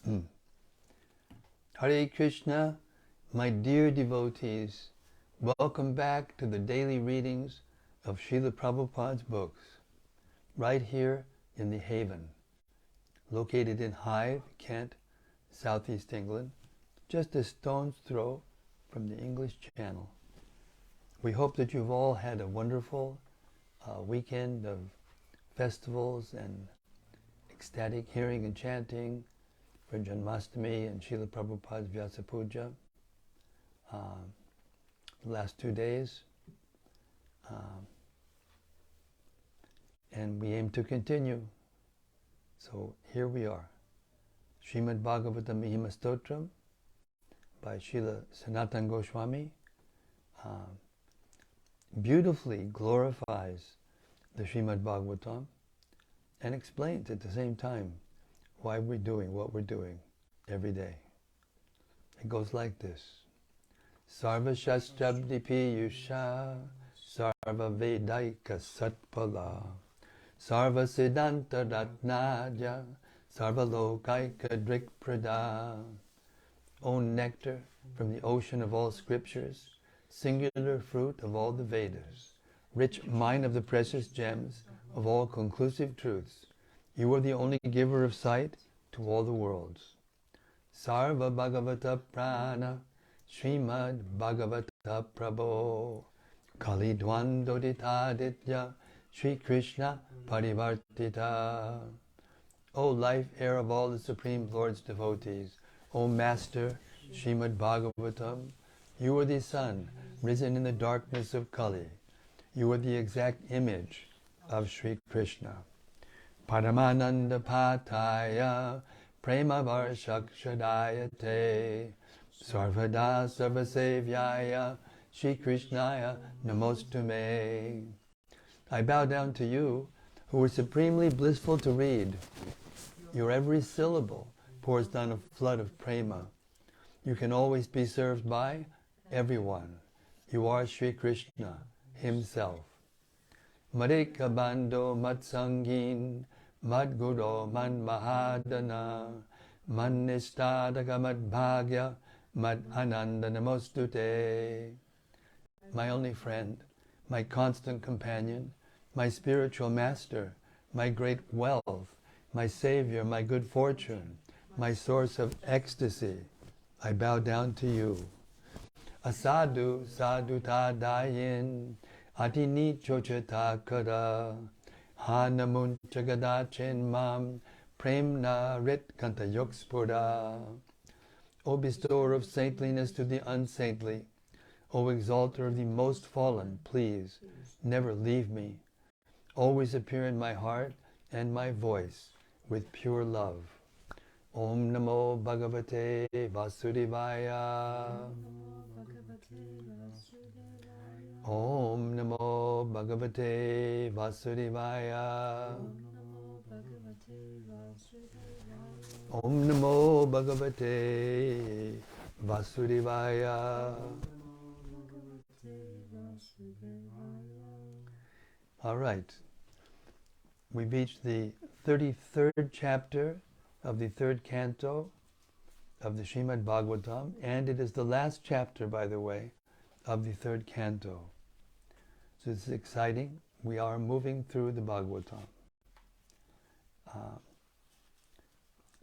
Hare Krishna, my dear devotees, welcome back to the daily readings of Srila Prabhupada's books, right here in the Haven, located in Hythe, Kent, Southeast England, just a stone's throw from the English Channel. We hope that you've all had a wonderful weekend of festivals and ecstatic hearing and chanting for Janmashtami and Srila Prabhupada's Vyasa Puja the last 2 days. And we aim to continue. So here we are. Śrīmad-Bhāgavatam Mahima Stotram by Srila Sanatana Goswami beautifully glorifies the Śrīmad-Bhāgavatam and explains at the same time why we're doing what we're doing every day. It goes like this. Sarva Shastrabdi Piyusha Sarva Vedaika Satpala Sarva Siddhanta Ratnaja Sarva Lokaika Drikprada. O nectar from the ocean of all scriptures, singular fruit of all the Vedas, rich mine of the precious gems of all conclusive truths, you are the only giver of sight to all the worlds. Sarva Bhagavata Purāṇa Śrīmad-Bhāgavata Prabho Kali Dvandoditaditya Sri Krishna Parivartita. O life air of all the Supreme Lord's devotees, O Master Śrīmad-Bhāgavatam, you are the sun risen in the darkness of Kali. You are the exact image of Sri Krishna. Paramananda Pataya Prema Varshakshadayate Sarvada Sarvasevyaya Sri Krishnaya Namostume. I bow down to you, who are supremely blissful to read. Your every syllable pours down a flood of prema. You can always be served by everyone. You are Sri Krishna himself. Marika Bando Matsangin Madguro Man Mahadana Man Nistadaka Mad Bhagya Mad Ananda Namostute. My only friend, my constant companion, my spiritual master, my great wealth, my savior, my good fortune, my source of ecstasy, I bow down to you. Asadu sadhu tadayin atini chochata kada hanamun chagadachin mam premna rit kanta yokspura. O bestower of saintliness to the unsaintly, O exalter of the most fallen, please never leave me. Always appear in my heart and my voice with pure love. Om Namo Bhagavate Vasudevaya. Om Namo Bhagavate Vasudevaya. Om Namo Bhagavate Vasudevaya. All right. We reached the 33rd chapter of the 3rd canto of the Śrīmad-Bhāgavatam, and it is the last chapter, by the way, of the 3rd canto. So it's exciting. We are moving through the Bhāgavatam.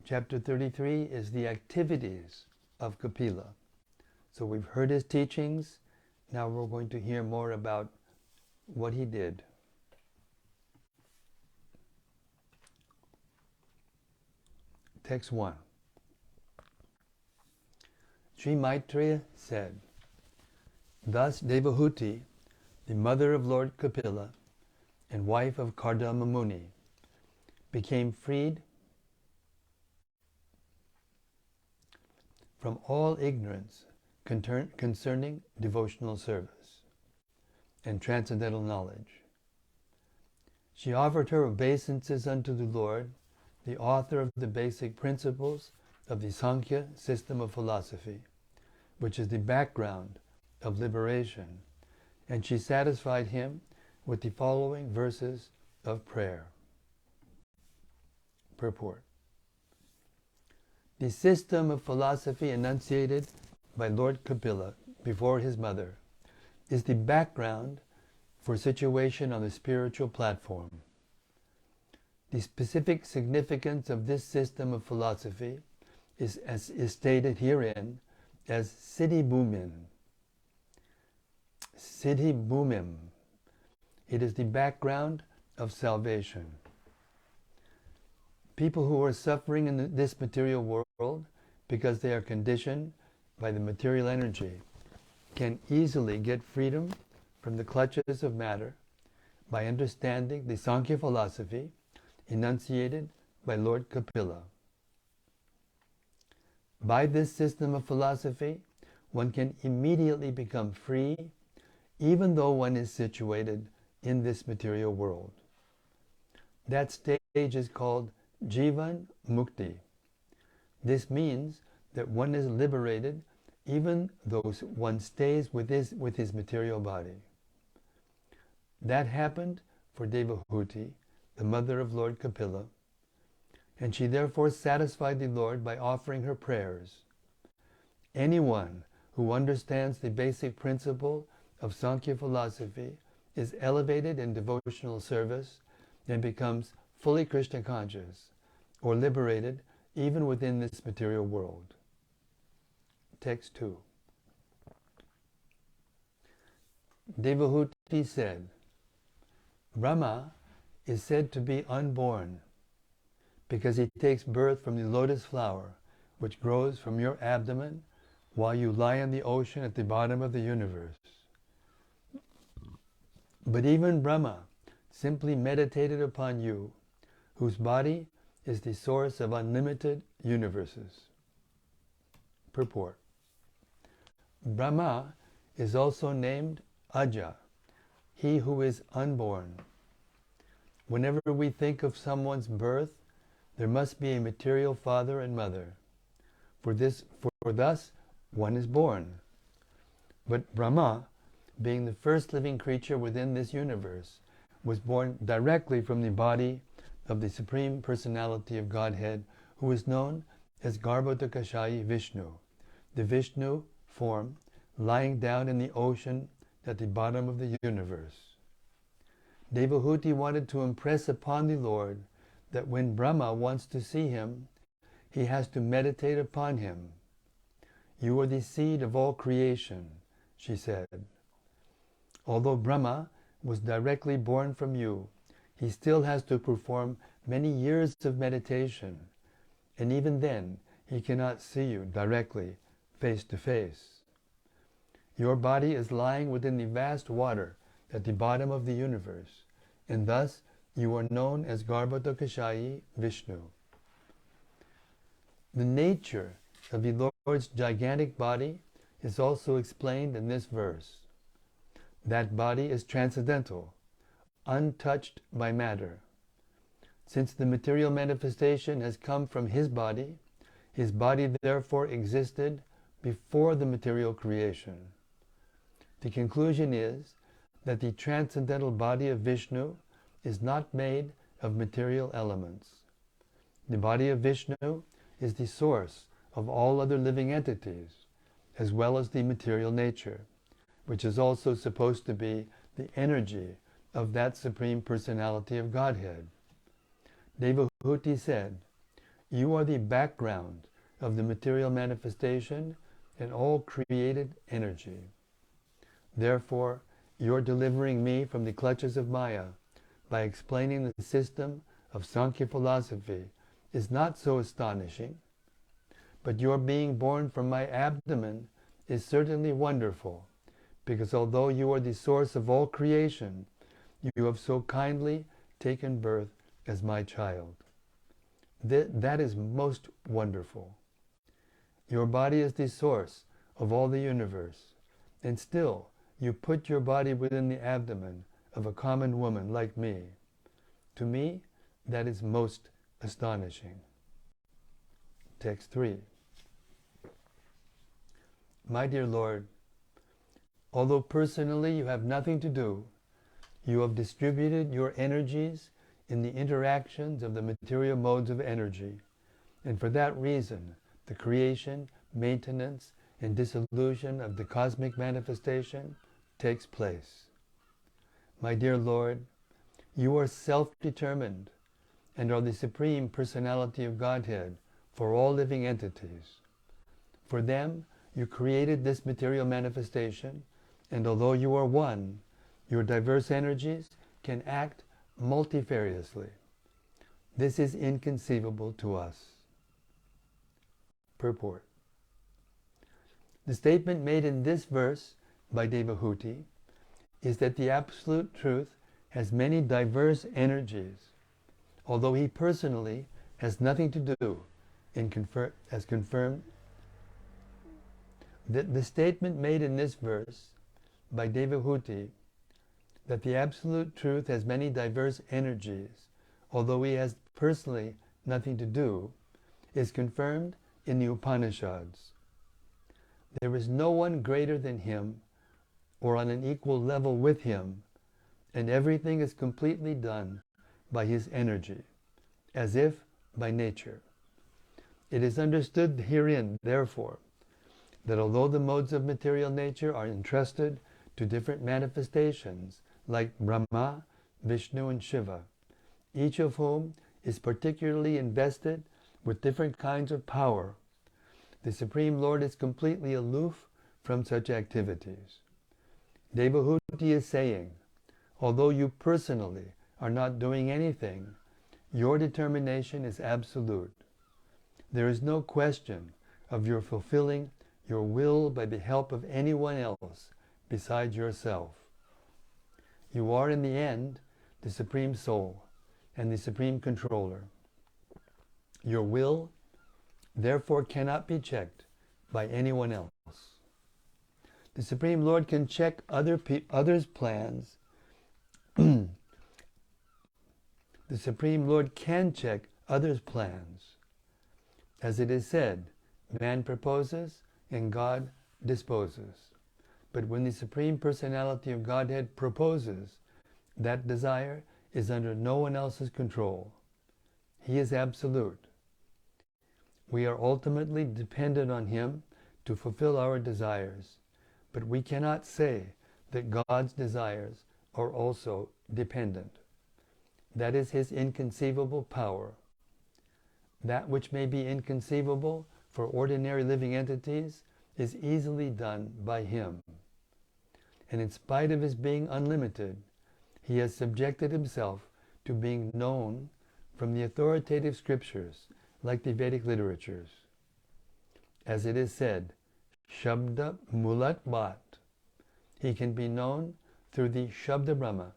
Chapter 33 is the activities of Kapila. So we've heard his teachings. Now we're going to hear more about what he did. Text 1. Sri Maitreya said, thus Devahuti, the mother of Lord Kapila and wife of Kardama Muni, became freed from all ignorance concerning devotional service and transcendental knowledge. She offered her obeisances unto the Lord, the author of the basic principles of the Sankhya system of philosophy, which is the background of liberation, and she satisfied him with the following verses of prayer. Purport. The system of philosophy enunciated by Lord Kapila before his mother is the background for situation on the spiritual platform. The specific significance of this system of philosophy is stated herein as Siddhi Bhumim. Siddhi Bhumim. It is the background of salvation. People who are suffering in this material world because they are conditioned by the material energy can easily get freedom from the clutches of matter by understanding the Sankhya philosophy enunciated by Lord Kapila. By this system of philosophy, one can immediately become free, even though one is situated in this material world. That stage is called Jivan Mukti. This means that one is liberated even though one stays with his material body. That happened for Devahuti, the mother of Lord Kapila, and she therefore satisfied the Lord by offering her prayers. Anyone who understands the basic principle of Sankhya philosophy is elevated in devotional service and becomes fully Krishna conscious, or liberated even within this material world. Text 2. Devahuti said, Brahma is said to be unborn because he takes birth from the lotus flower which grows from your abdomen while you lie in the ocean at the bottom of the universe. But even Brahma simply meditated upon you, whose body is the source of unlimited universes. Purport. Brahma is also named Aja, he who is unborn. Whenever we think of someone's birth, there must be a material father and mother. For thus one is born. But Brahma, being the first living creature within this universe, was born directly from the body of the Supreme Personality of Godhead, who is known as Garbhodakashayi Vishnu, the Vishnu form lying down in the ocean at the bottom of the universe. Devahuti wanted to impress upon the Lord that when Brahma wants to see him, he has to meditate upon him. You are the seed of all creation, she said. Although Brahma was directly born from you, he still has to perform many years of meditation, and even then he cannot see you directly, face to face. Your body is lying within the vast water at the bottom of the universe, and thus you are known as Garbhodakashayi Vishnu. The nature of the Lord's gigantic body is also explained in this verse. That body is transcendental, untouched by matter. Since the material manifestation has come from his body therefore existed before the material creation. The conclusion is that the transcendental body of Vishnu is not made of material elements. The body of Vishnu is the source of all other living entities, as well as the material nature, which is also supposed to be the energy of that Supreme Personality of Godhead. Devahuti said, you are the background of the material manifestation and all created energy. Therefore, you're delivering me from the clutches of Maya by explaining the system of Sankhya philosophy is not so astonishing, but your being born from my abdomen is certainly wonderful, because although you are the source of all creation, you have so kindly taken birth as my child. That is most wonderful. Your body is the source of all the universe, and still you put your body within the abdomen of a common woman like me. To me, that is most astonishing. Text 3. My dear Lord, although personally you have nothing to do, you have distributed your energies in the interactions of the material modes of energy, and for that reason the creation, maintenance, and dissolution of the cosmic manifestation takes place. My dear Lord, you are self-determined and are the Supreme Personality of Godhead for all living entities. For them, you created this material manifestation, and although you are one, your diverse energies can act multifariously. This is inconceivable to us. Purport. The statement made in this verse by Devahuti is that the Absolute Truth has many diverse energies, although he personally has nothing to do as confirmed. The statement made in this verse by Devahuti that the Absolute Truth has many diverse energies, although he has personally nothing to do, is confirmed in the Upanishads. There is no one greater than him or on an equal level with him, and everything is completely done by his energy, as if by nature. It is understood herein, therefore, that although the modes of material nature are entrusted to different manifestations, like Brahma, Vishnu, and Shiva, each of whom is particularly invested with different kinds of power, the Supreme Lord is completely aloof from such activities. Devahuti is saying, although you personally are not doing anything, your determination is absolute. There is no question of your fulfilling your will by the help of anyone else besides yourself. You are in the end the Supreme Soul and the Supreme Controller. Your will therefore cannot be checked by anyone else. The Supreme Lord can check others' plans. The Supreme Lord can check others' plans. As it is said, man proposes and God disposes. But when the Supreme Personality of Godhead proposes, that desire is under no one else's control. He is absolute. We are ultimately dependent on him to fulfill our desires, but we cannot say that God's desires are also dependent. That is his inconceivable power. That which may be inconceivable for ordinary living entities is easily done by him. And in spite of his being unlimited, he has subjected himself to being known from the authoritative scriptures, like the Vedic literatures. As it is said, Shabda Mulat Bhat. He can be known through the Shabda Brahma,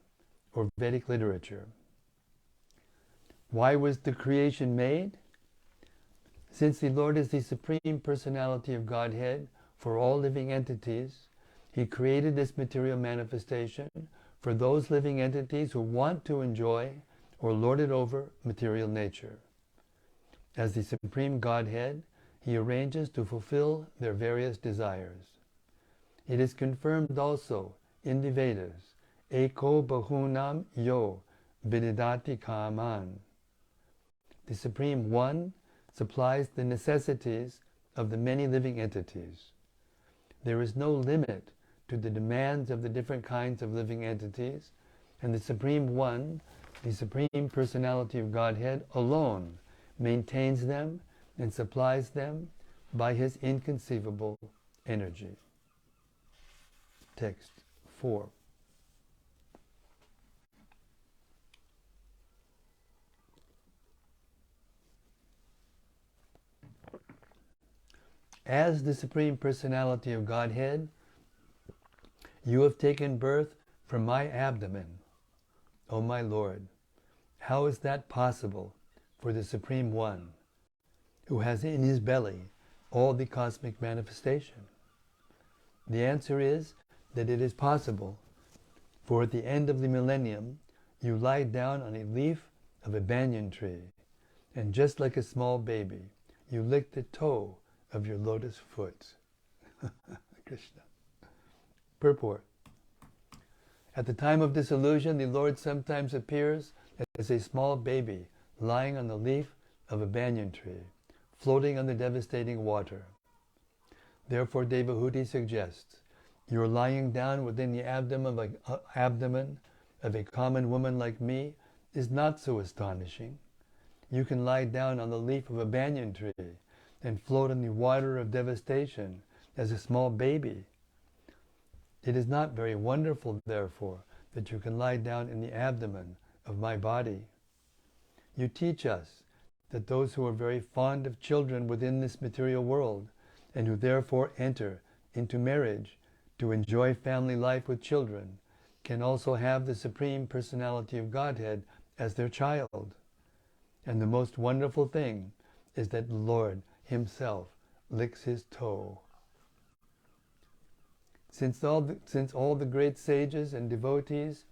or Vedic literature. Why was the creation made? Since the Lord is the Supreme Personality of Godhead for all living entities, he created this material manifestation for those living entities who want to enjoy or lord it over material nature. As the Supreme Godhead, he arranges to fulfill their various desires. It is confirmed also in the Vedas, Eko Bahunam Yo Vididati Kaman. The Supreme One supplies the necessities of the many living entities. There is no limit to the demands of the different kinds of living entities, and the Supreme One, the Supreme Personality of Godhead alone, maintains them and supplies them by his inconceivable energy. Text 4. As the Supreme Personality of Godhead, you have taken birth from my abdomen, O my Lord. How is that possible for the Supreme One, who has in his belly all the cosmic manifestation? The answer is that it is possible, for at the end of the millennium, you lie down on a leaf of a banyan tree, and just like a small baby, you lick the toe of your lotus foot. Krishna. Purport. At the time of dissolution, the Lord sometimes appears as a small baby lying on the leaf of a banyan tree, floating on the devastating water. Therefore, Devahuti suggests, your lying down within the abdomen of a common woman like me is not so astonishing. You can lie down on the leaf of a banyan tree and float in the water of devastation as a small baby. It is not very wonderful, therefore, that you can lie down in the abdomen of my body. You teach us that those who are very fond of children within this material world, and who therefore enter into marriage to enjoy family life with children, can also have the Supreme Personality of Godhead as their child. And the most wonderful thing is that the Lord Himself licks His toe. Since all the great sages and devotees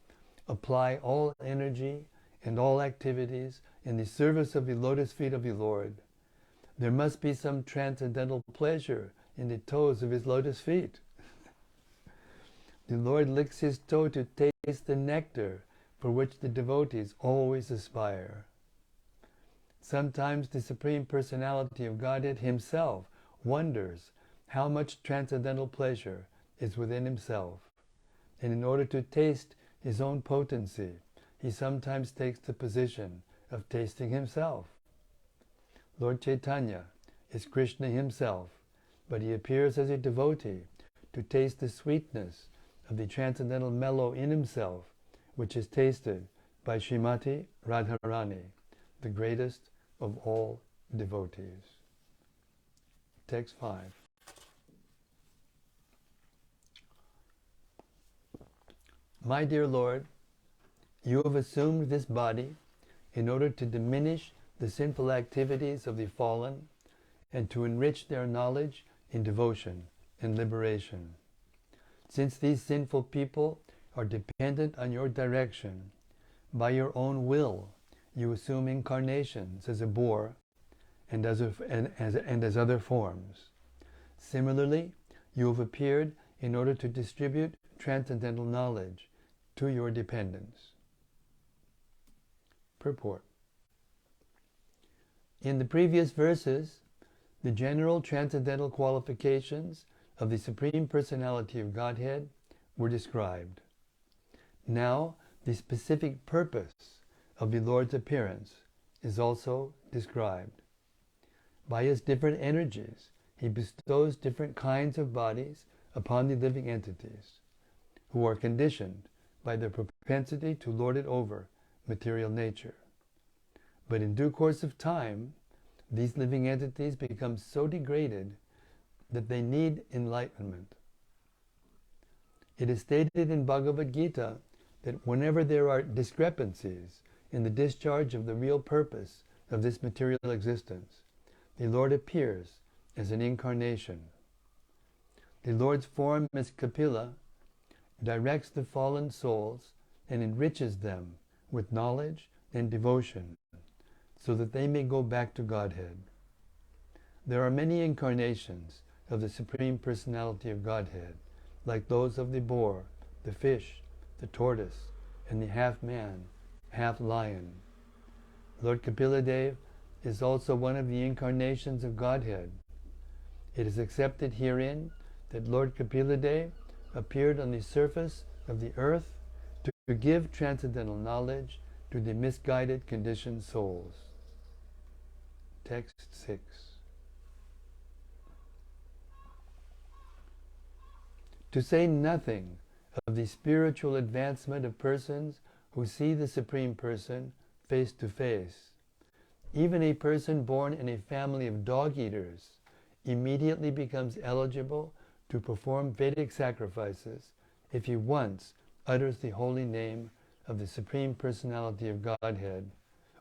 apply all energy and all activities in the service of the lotus feet of the Lord, there must be some transcendental pleasure in the toes of His lotus feet. The Lord licks His toe to taste the nectar for which the devotees always aspire. Sometimes the Supreme Personality of Godhead Himself wonders how much transcendental pleasure is within Himself, and in order to taste His own potency, He sometimes takes the position of tasting Himself. Lord Chaitanya is Krishna Himself, but He appears as a devotee to taste the sweetness of the transcendental mellow in Himself, which is tasted by Srimati Radharani, the greatest of all devotees. Text 5. My dear Lord, you have assumed this body in order to diminish the sinful activities of the fallen and to enrich their knowledge in devotion and liberation. Since these sinful people are dependent on your direction, by your own will you assume incarnations as a boar and as other forms. Similarly, you have appeared in order to distribute transcendental knowledge to your dependents. Purport. In the previous verses, the general transcendental qualifications of the Supreme Personality of Godhead were described. Now, the specific purpose of the Lord's appearance is also described. By His different energies, He bestows different kinds of bodies upon the living entities, who are conditioned by their propensity to lord it over material nature. But in due course of time, these living entities become so degraded that they need enlightenment. It is stated in Bhagavad Gita that whenever there are discrepancies in the discharge of the real purpose of this material existence, the Lord appears as an incarnation. The Lord's form as Kapila directs the fallen souls and enriches them with knowledge and devotion so that they may go back to Godhead. There are many incarnations of the Supreme Personality of Godhead, like those of the boar, the fish, the tortoise, and the half-man, half-lion. Lord Kapila Dev is also one of the incarnations of Godhead. It is accepted herein that Lord Kapila Dev appeared on the surface of the earth to give transcendental knowledge to the misguided conditioned souls. Text 6. To say nothing of the spiritual advancement of persons who see the Supreme Person face to face, even a person born in a family of dog-eaters immediately becomes eligible to perform Vedic sacrifices if he once utters the holy name of the Supreme Personality of Godhead,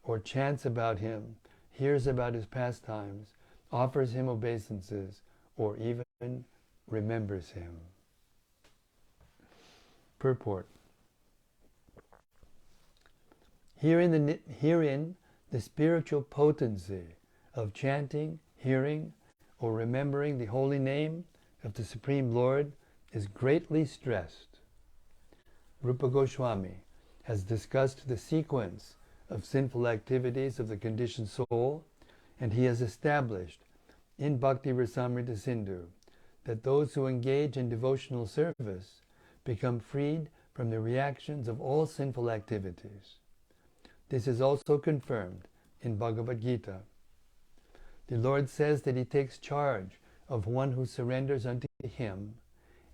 or chants about Him, hears about His pastimes, offers Him obeisances, or even remembers Him. Purport. Herein the spiritual potency of chanting, hearing, or remembering the holy name of the Supreme Lord is greatly stressed. Rupa Goswami has discussed the sequence of sinful activities of the conditioned soul and he has established in Bhakti Rasamrita Sindhu that those who engage in devotional service become freed from the reactions of all sinful activities. This is also confirmed in Bhagavad Gita. The Lord says that he takes charge of one who surrenders unto him,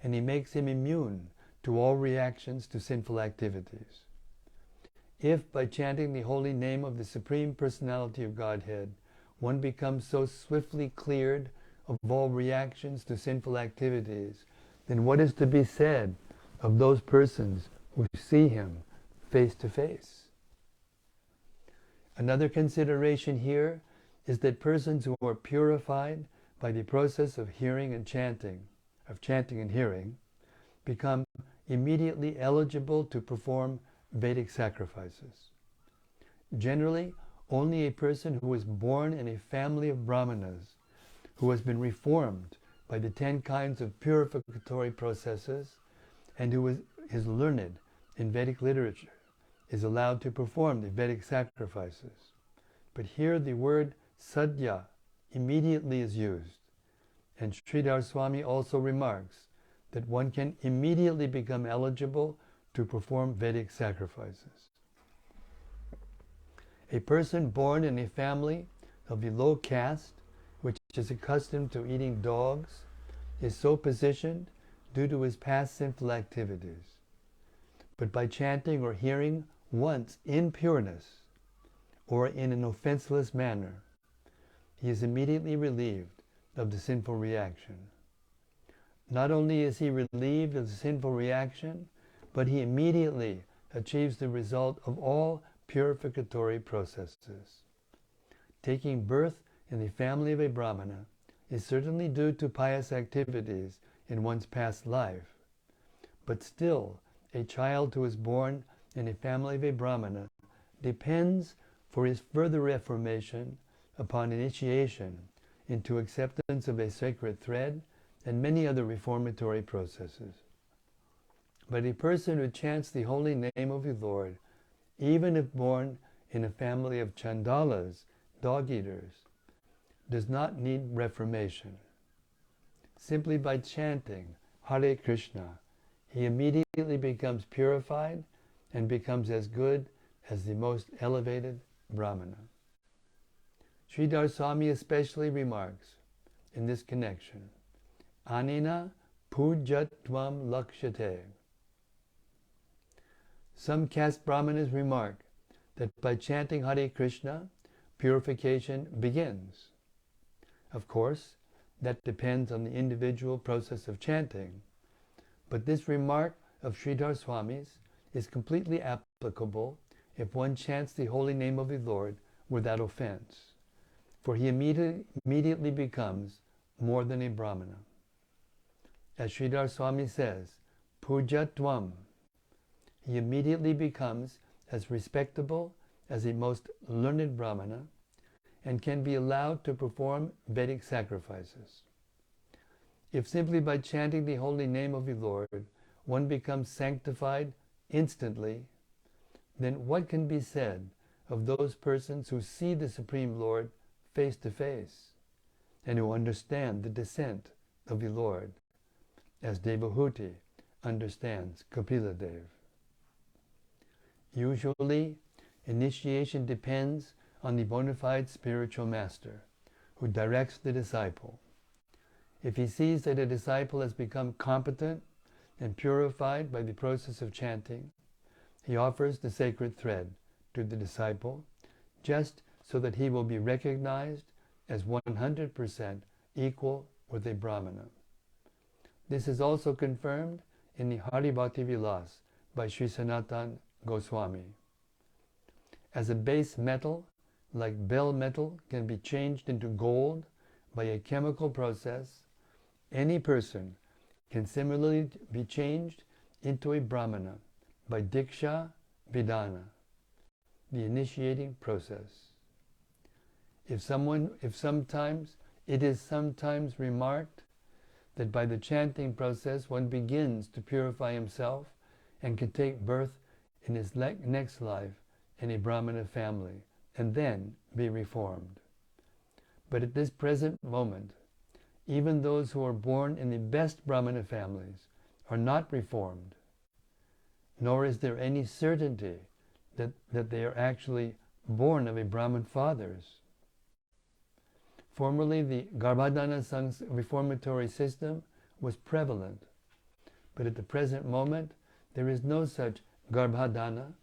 and he makes him immune to all reactions to sinful activities. If by chanting the holy name of the Supreme Personality of Godhead, one becomes so swiftly cleared of all reactions to sinful activities, then what is to be said of those persons who see him face to face? Another consideration here is that persons who are purified by the process of hearing and chanting, become immediately eligible to perform Vedic sacrifices. Generally, only a person who is born in a family of Brahmanas, who has been reformed by the 10 kinds of purificatory processes, and who is learned in Vedic literature, is allowed to perform the Vedic sacrifices. But here the word sadhya immediately is used, and Sridhar Swami also remarks that one can immediately become eligible to perform Vedic sacrifices. A person born in a family of the low caste, which is accustomed to eating dogs, is so positioned due to his past sinful activities. But by chanting or hearing once in pureness, or in an offenseless manner, he is immediately relieved of the sinful reaction. Not only is he relieved of the sinful reaction, but he immediately achieves the result of all purificatory processes. Taking birth in the family of a Brahmana is certainly due to pious activities in one's past life, but still a child who is born in a family of a Brahmana depends for his further reformation upon initiation into acceptance of a sacred thread and many other reformatory processes. But a person who chants the holy name of the Lord, even if born in a family of chandalas, dog-eaters, does not need reformation. Simply by chanting Hare Krishna, he immediately becomes purified and becomes as good as the most elevated Brahmana. Sridhar Swami especially remarks in this connection, Anina pujatvam lakshate. Some caste Brahmanas remark that by chanting Hare Krishna, purification begins. Of course, that depends on the individual process of chanting, but this remark of Sridhar Swami's is completely applicable if one chants the holy name of the Lord without offense, for he immediately becomes more than a Brahmana. As Sridhar Swami says, Pujatvam, he immediately becomes as respectable as a most learned Brahmana and can be allowed to perform Vedic sacrifices. If simply by chanting the holy name of the Lord one becomes sanctified instantly, then what can be said of those persons who see the Supreme Lord face to face and who understand the descent of the Lord, as Devahuti understands Kapila Dev? Usually, initiation depends on the bona fide spiritual master who directs the disciple. If he sees that a disciple has become competent and purified by the process of chanting, he offers the sacred thread to the disciple just so that he will be recognized as 100% equal with a Brahmana. This is also confirmed in the Hari Bhakti Vilas by Sri Sanatan Goswami. As a base metal, like bell metal, can be changed into gold by a chemical process, any person can similarly be changed into a Brahmana by Diksha Vidhana, the initiating process. It is sometimes remarked that by the chanting process one begins to purify himself and can take birth in his next life in a Brahmana family and then be reformed. But at this present moment, even those who are born in the best Brahmana families are not reformed, nor is there any certainty that they are actually born of a Brahmin fathers. Formerly, the Garbhadana reformatory system was prevalent, but at the present moment, there is no such Garbhadana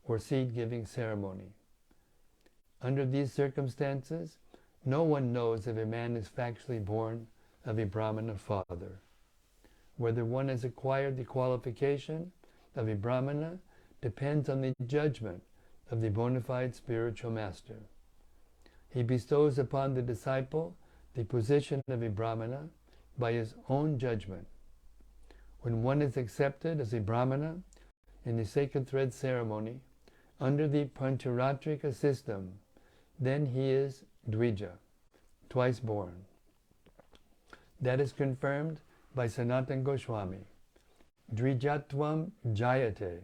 or seed-giving ceremony. Under these circumstances, no one knows if a man is factually born of a Brahmana father. Whether one has acquired the qualification of a Brahmana depends on the judgment of the bona fide spiritual master. He bestows upon the disciple the position of a Brahmana by his own judgment. When one is accepted as a Brahmana in the sacred thread ceremony under the Pancharatrika system, then he is Dvija, twice born. That is confirmed by Sanatana Goswami. Dvijatvam jayate.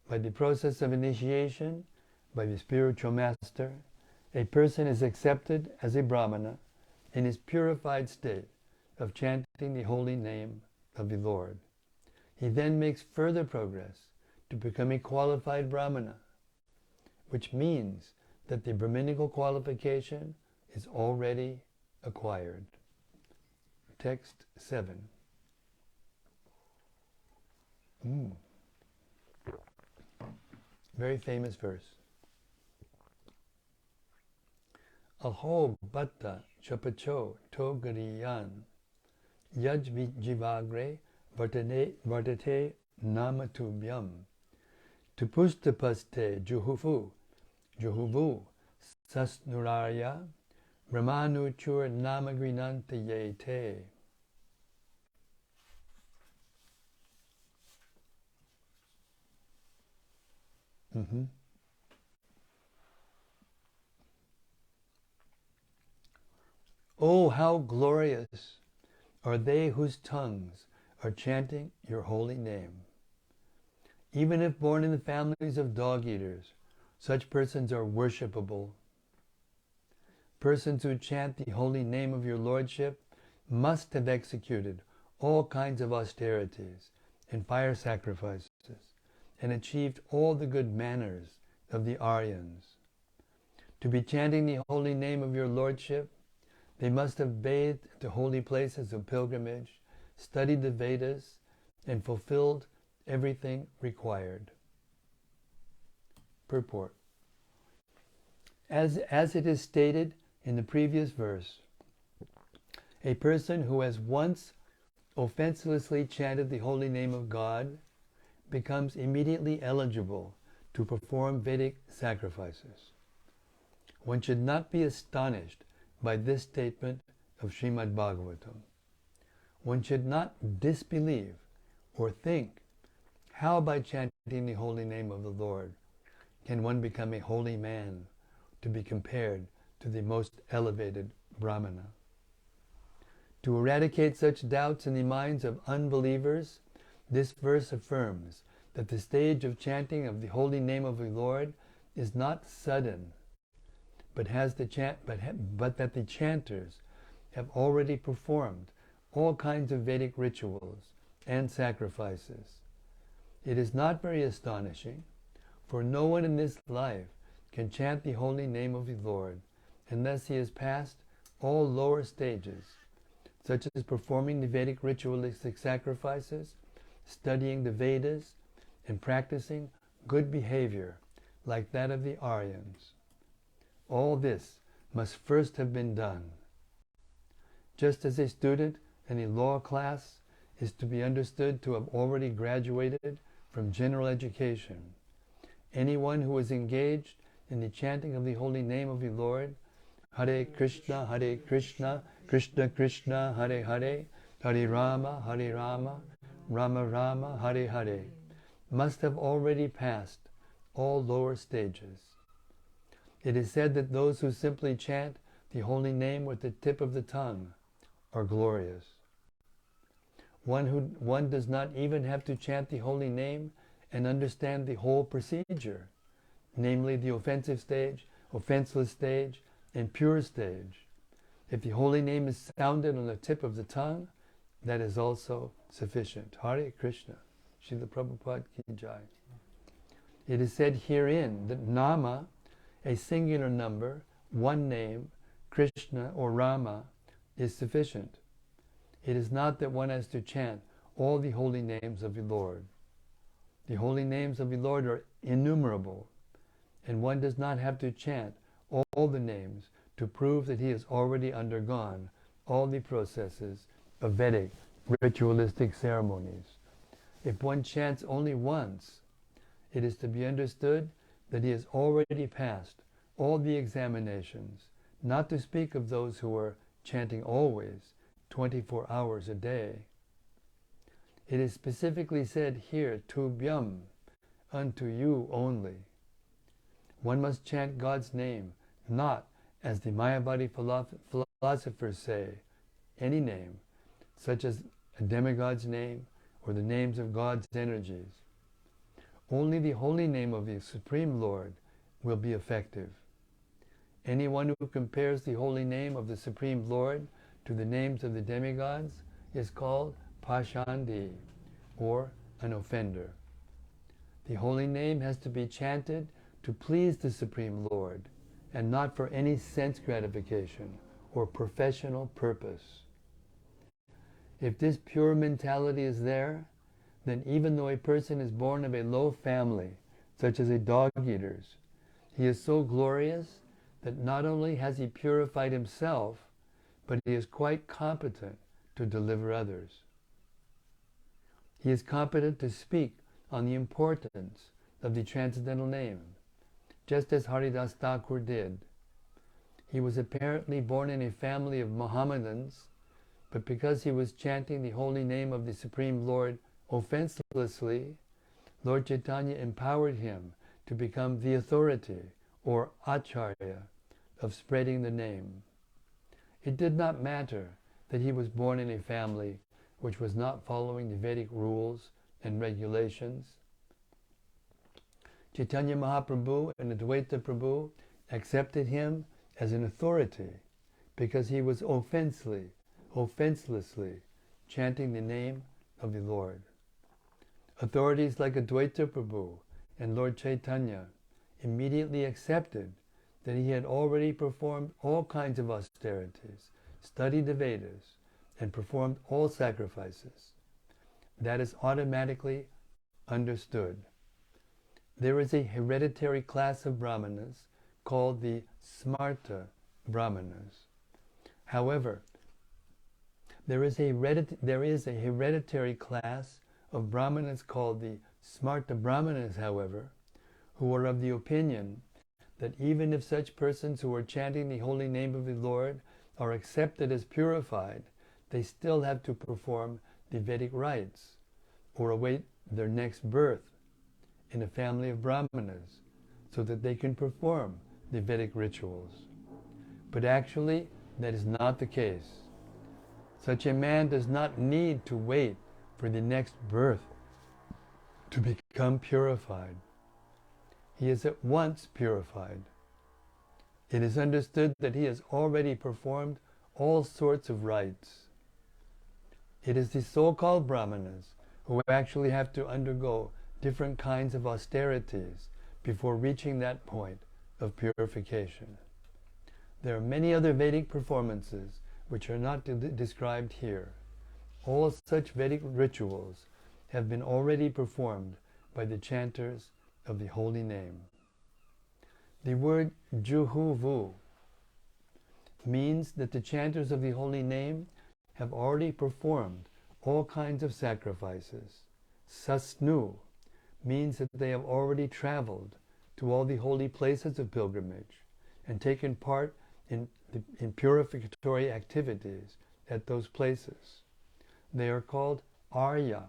By the process of initiation, by the spiritual master, a person is accepted as a Brahmana in his purified state of chanting the holy name of the Lord. He then makes further progress to become a qualified Brahmana, which means that the Brahminical qualification is already acquired. Text 7. Very famous verse. Aho bhatta chapacho togariyan yaj jivagre vartate namatubhyam tupustapaste juhuvu sasnuraya brahmanuchur namagrinantayete. Oh, how glorious are they whose tongues are chanting your holy name. Even if born in the families of dog-eaters, such persons are worshipable. Persons who chant the holy name of your Lordship must have executed all kinds of austerities and fire sacrifices and achieved all the good manners of the Aryans. To be chanting the holy name of your Lordship, they must have bathed at the holy places of pilgrimage, studied the Vedas, and fulfilled everything required. Purport. As it is stated in the previous verse, a person who has once offenselessly chanted the holy name of God becomes immediately eligible to perform Vedic sacrifices. One should not be astonished by this statement of Śrīmad-Bhāgavatam. One should not disbelieve or think, how by chanting the holy name of the Lord can one become a holy man to be compared to the most elevated Brahmana? To eradicate such doubts in the minds of unbelievers, this verse affirms that the stage of chanting of the holy name of the Lord is not sudden, but that the chanters have already performed all kinds of Vedic rituals and sacrifices. It is not very astonishing, for no one in this life can chant the holy name of the Lord unless he has passed all lower stages, such as performing the Vedic ritualistic sacrifices, studying the Vedas, and practicing good behavior like that of the Aryans. All this must first have been done. Just as a student in a law class is to be understood to have already graduated from general education, anyone who is engaged in the chanting of the holy name of the Lord, Hare Krishna, Krishna Krishna, Hare Hare, Hare Rama, Rama Rama, Hare Hare, must have already passed all lower stages. It is said that those who simply chant the holy name with the tip of the tongue are glorious. One does not even have to chant the holy name and understand the whole procedure, namely the offensive stage, offenseless stage, and pure stage. If the holy name is sounded on the tip of the tongue, that is also sufficient. Hare Krishna. Srila Prabhupada ki jai. It is said herein that Nama, a singular number, one name, Krishna or Rama, is sufficient. It is not that one has to chant all the holy names of the Lord. The holy names of the Lord are innumerable, and one does not have to chant all the names to prove that he has already undergone all the processes of Vedic ritualistic ceremonies. If one chants only once, it is to be understood that he has already passed all the examinations, not to speak of those who are chanting always, 24 hours a day. It is specifically said here, Tubhyam, unto you only. One must chant God's name, not, as the Mayavadi philosophers say, any name, such as a demigod's name or the names of God's energies. Only the holy name of the Supreme Lord will be effective. Anyone who compares the holy name of the Supreme Lord to the names of the demigods is called Pashandi, or an offender. The holy name has to be chanted to please the Supreme Lord, and not for any sense gratification or professional purpose. If this pure mentality is there, then even though a person is born of a low family, such as a dog-eater's, he is so glorious that not only has he purified himself, but he is quite competent to deliver others. He is competent to speak on the importance of the transcendental name, just as Haridas Thakur did. He was apparently born in a family of Mohammedans, but because he was chanting the holy name of the Supreme Lord offenselessly, Lord Chaitanya empowered him to become the authority, or acharya, of spreading the name. It did not matter that he was born in a family which was not following the Vedic rules and regulations. Chaitanya Mahaprabhu and Advaita Prabhu accepted him as an authority because he was offenselessly chanting the name of the Lord. Authorities like Advaita Prabhu and Lord Chaitanya immediately accepted that he had already performed all kinds of austerities, studied the Vedas, and performed all sacrifices. That is automatically understood. There is a hereditary class of brahmanas called the smarta brahmanas. However, there is a hereditary class of brahmanas called the smarta brahmanas, however, who are of the opinion that even if such persons who are chanting the holy name of the Lord are accepted as purified, they still have to perform the Vedic rites or await their next birth in a family of brahmanas so that they can perform the Vedic rituals. But actually, that is not the case. Such a man does not need to wait for the next birth to become purified. He is at once purified. It is understood that he has already performed all sorts of rites. It is the so-called brahmanas who actually have to undergo different kinds of austerities before reaching that point of purification. There are many other Vedic performances which are not described here. All such Vedic rituals have been already performed by the chanters of the holy name. The word juhuvu means that the chanters of the holy name have already performed all kinds of sacrifices. Sasnu means that they have already traveled to all the holy places of pilgrimage and taken part in purificatory activities at those places. They are called Arya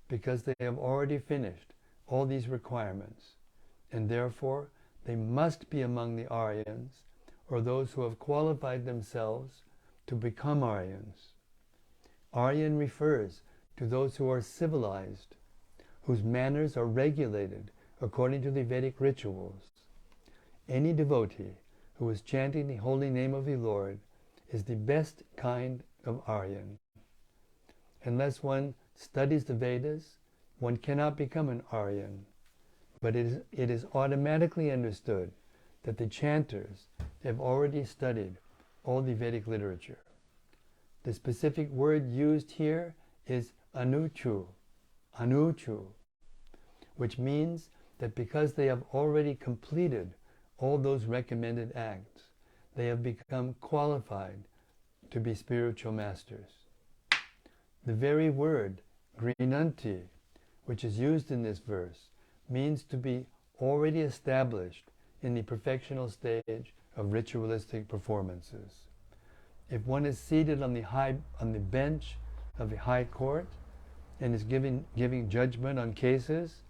because they have already finished all these requirements, and therefore they must be among the Aryans, or those who have qualified themselves to become Aryans. Aryan refers to those who are civilized, whose manners are regulated according to the Vedic rituals. Any devotee who is chanting the holy name of the Lord is the best kind of Aryan. Unless one studies the Vedas, one cannot become an Aryan, but it is automatically understood that the chanters have already studied all the Vedic literature. The specific word used here is anuchu, which means that because they have already completed all those recommended acts, they have become qualified to be spiritual masters. The very word grinanti, which is used in this verse, means to be already established in the perfectional stage of ritualistic performances. If one is seated on the bench of the high court and is giving judgment on cases,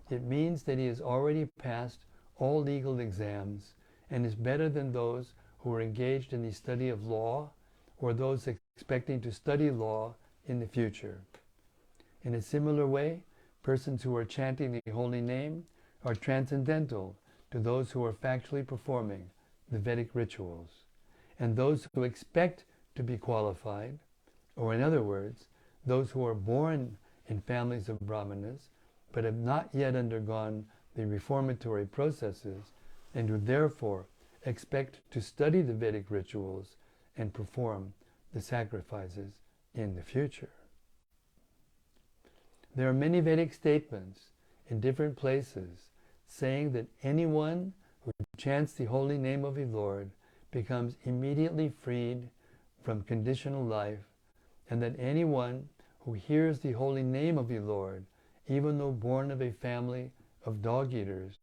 it means that he has already passed all legal exams and is better than those who are engaged in the study of law or those expecting to study law in the future. In a similar way, persons who are chanting the holy name are transcendental to those who are factually performing the Vedic rituals. And those who expect to be qualified, or in other words, those who are born in families of Brahmanas, but have not yet undergone the reformatory processes, and who therefore expect to study the Vedic rituals and perform the sacrifices in the future. There are many Vedic statements in different places saying that anyone who chants the holy name of the Lord becomes immediately freed from conditional life, and that anyone who hears the holy name of the Lord, even though born of a family of dog-eaters,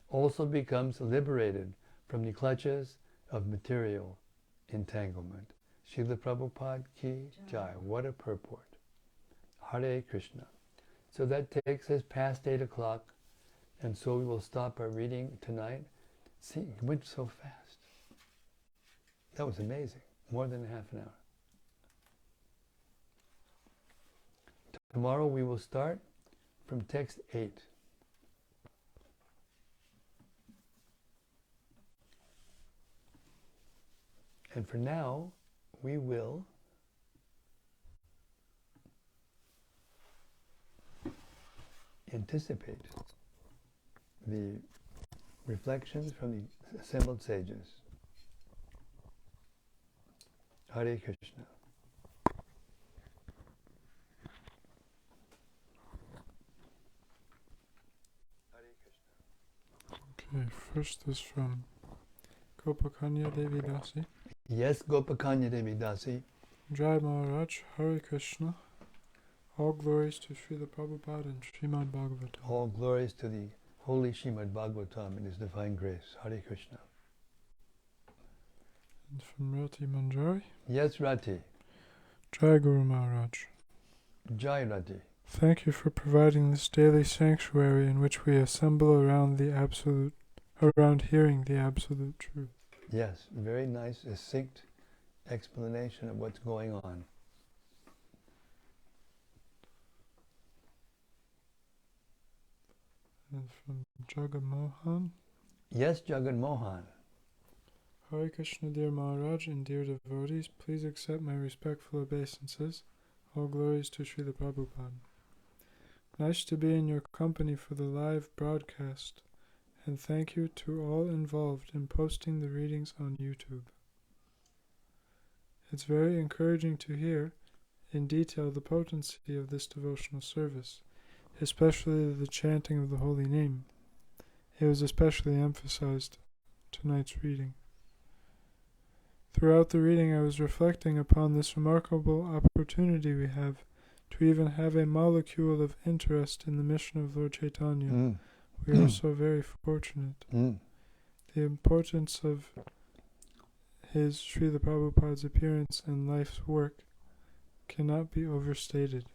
also becomes liberated from the clutches of material entanglement. Srila Prabhupada ki jai. What a purport. Hare Krishna. So that takes us past 8 o'clock, and so we will stop our reading tonight. See, it went so fast. That was amazing. More than half an hour. Tomorrow we will start from text 8. And for now, we will anticipate the reflections from the assembled sages. Hare Krishna. Hare Krishna. Okay, first is from Gopakanya Devi Dasi. Yes, Gopakanya Devi Dasi. Jai Maharaj, Hare Krishna. All glories to Srila Prabhupada and Śrīmad-Bhāgavatam. All glories to the holy Śrīmad-Bhāgavatam and His divine grace. Hare Krishna. And from Rati Manjari. Yes, Rati. Jai Guru Maharaj. Jai Rati. Thank you for providing this daily sanctuary in which we assemble around hearing the absolute truth. Yes, very nice, succinct explanation of what's going on. And from Jagan Mohan. Yes, Jagan Mohan. Hare Krishna, dear Maharaj and dear devotees, please accept my respectful obeisances. All glories to Srila Prabhupada. Nice to be in your company for the live broadcast, and thank you to all involved in posting the readings on YouTube. It's very encouraging to hear in detail the potency of this devotional service, especially the chanting of the holy name. It was especially emphasized tonight's reading. Throughout the reading, I was reflecting upon this remarkable opportunity we have to even have a molecule of interest in the mission of Lord Chaitanya. We are so very fortunate. The importance of his Srila Prabhupada's appearance and life's work cannot be overstated.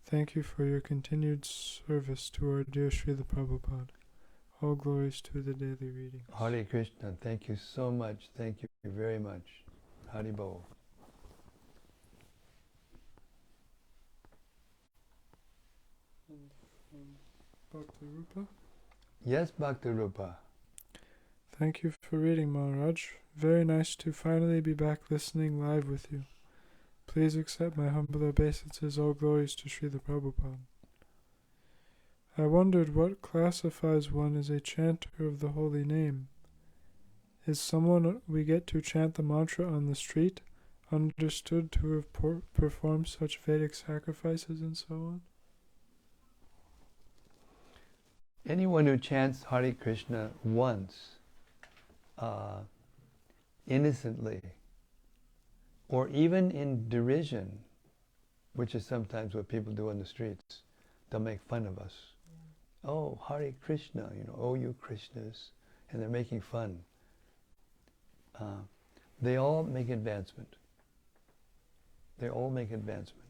Thank you for your continued service to our dear Srila Prabhupada. All glories to the daily readings. Hare Krishna, thank you so much. Thank you very much. Hari Bol. And Bhakti Rupa. Yes, Bhakti Rupa. Thank you for reading, Maharaj. Very nice to finally be back listening live with you. Please accept my humble obeisances. All glories to Srila Prabhupada. I wondered what classifies one as a chanter of the holy name. Is someone we get to chant the mantra on the street understood to have performed such Vedic sacrifices and so on? Anyone who chants Hare Krishna once, innocently, or even in derision, which is sometimes what people do on the streets, they'll make fun of us. Yeah. Oh, Hare Krishna, oh you Krishnas, and they're making fun. They all make advancement. They all make advancement.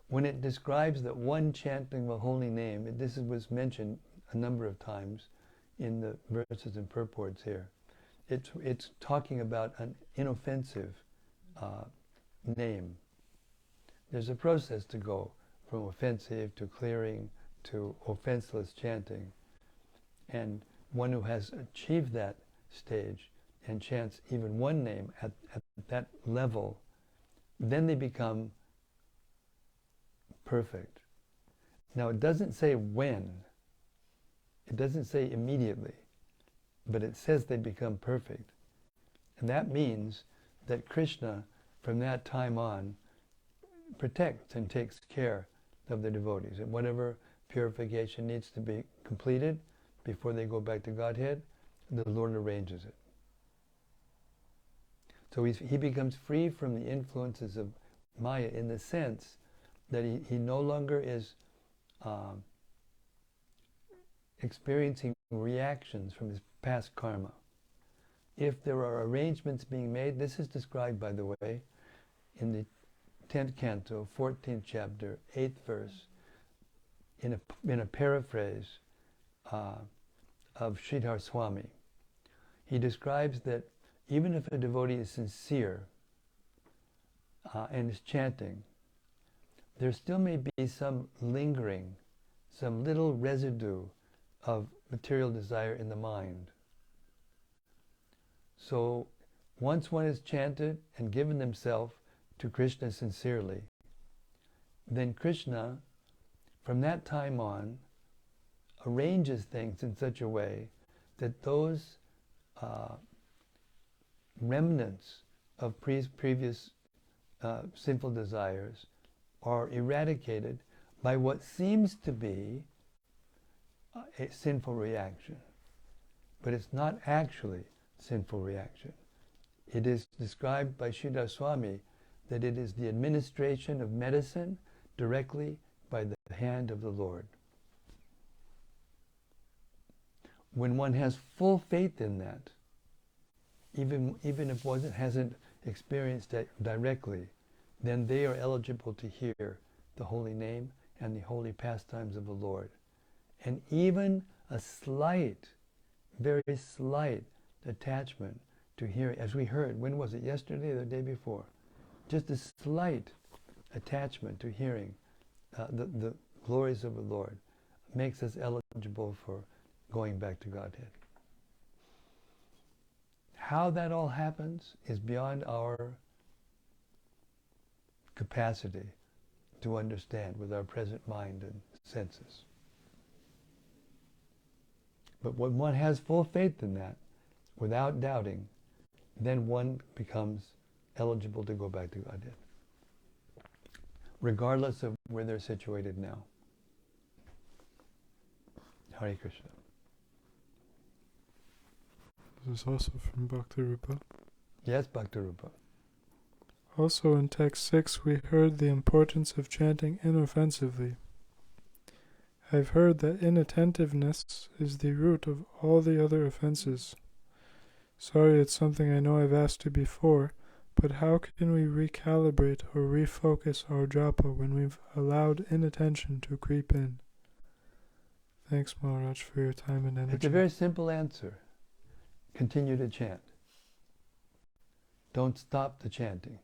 When it describes that one chanting the holy name, this was mentioned a number of times in the verses and purports here. It's talking about an inoffensive name. There's a process to go from offensive to clearing to offenseless chanting. And one who has achieved that stage and chants even one name at that level, then they become perfect. Now it doesn't say when, it doesn't say immediately, but it says they become perfect. And that means that Krishna, from that time on, protects and takes care of the devotees. And whatever purification needs to be completed before they go back to Godhead, the Lord arranges it. So he becomes free from the influences of Maya in the sense that he no longer is experiencing reactions from his past karma. If there are arrangements being made, this is described, by the way, in the 10th Canto, 14th chapter, 8th verse, in a paraphrase of Sridhar Swami. He describes that even if a devotee is sincere and is chanting, there still may be some lingering, some little residue of material desire in the mind. So once one has chanted and given themselves to Krishna sincerely, then Krishna, from that time on, arranges things in such a way that those remnants of previous sinful desires are eradicated by what seems to be a sinful reaction. But it's not actually sinful reaction. It is described by Sridhar Swami that it is the administration of medicine directly by the hand of the Lord. When one has full faith in that, even if one hasn't experienced it directly, then they are eligible to hear the holy name and the holy pastimes of the Lord. And even a slight, very slight attachment to hearing, as we heard, when was it, yesterday or the day before? Just a slight attachment to hearing the glories of the Lord makes us eligible for going back to Godhead. How that all happens is beyond our capacity to understand with our present mind and senses. But when one has full faith in that, without doubting, then one becomes eligible to go back to Godhead, regardless of where they're situated now. Hare Krishna. This is also from Bhakti Rupa. Yes, Bhakti Rupa. Also in text 6 we heard the importance of chanting inoffensively. I've heard that inattentiveness is the root of all the other offenses. Sorry, it's something I know I've asked you before, but how can we recalibrate or refocus our japa when we've allowed inattention to creep in? Thanks, Maharaj, for your time and energy. It's a very simple answer. Continue to chant. Don't stop the chanting.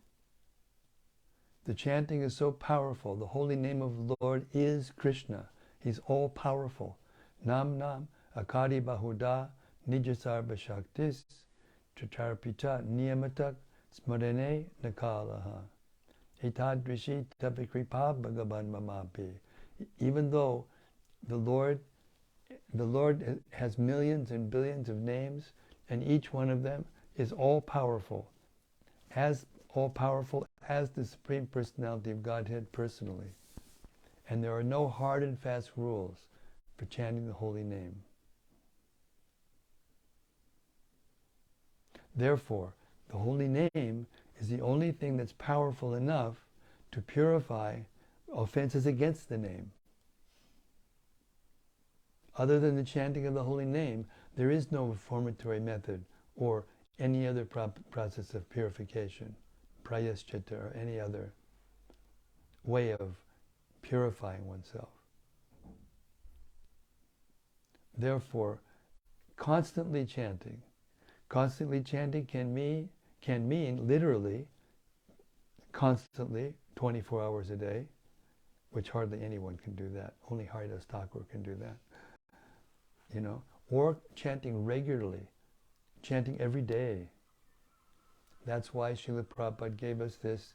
The chanting is so powerful. The holy name of the Lord is Krishna. He's all-powerful. Nam Nam Akadi Bahuda nijasarva shaktis tracharpita niyamatak smarene nakalaha etadrishi tapikripa bhagavan mamapi. Even though the Lord has millions and billions of names, and each one of them is all-powerful as the Supreme Personality of Godhead personally. And there are no hard and fast rules for chanting the holy name. Therefore, the holy name is the only thing that's powerful enough to purify offenses against the name. Other than the chanting of the holy name, there is no reformatory method or any other process of purification, prayaschita, or any other way of purifying oneself. Therefore, constantly chanting can mean literally constantly 24 hours a day, which hardly anyone can do that. Only Haridas Thakur can do that. Or chanting regularly, chanting every day. That's why Srila Prabhupada gave us this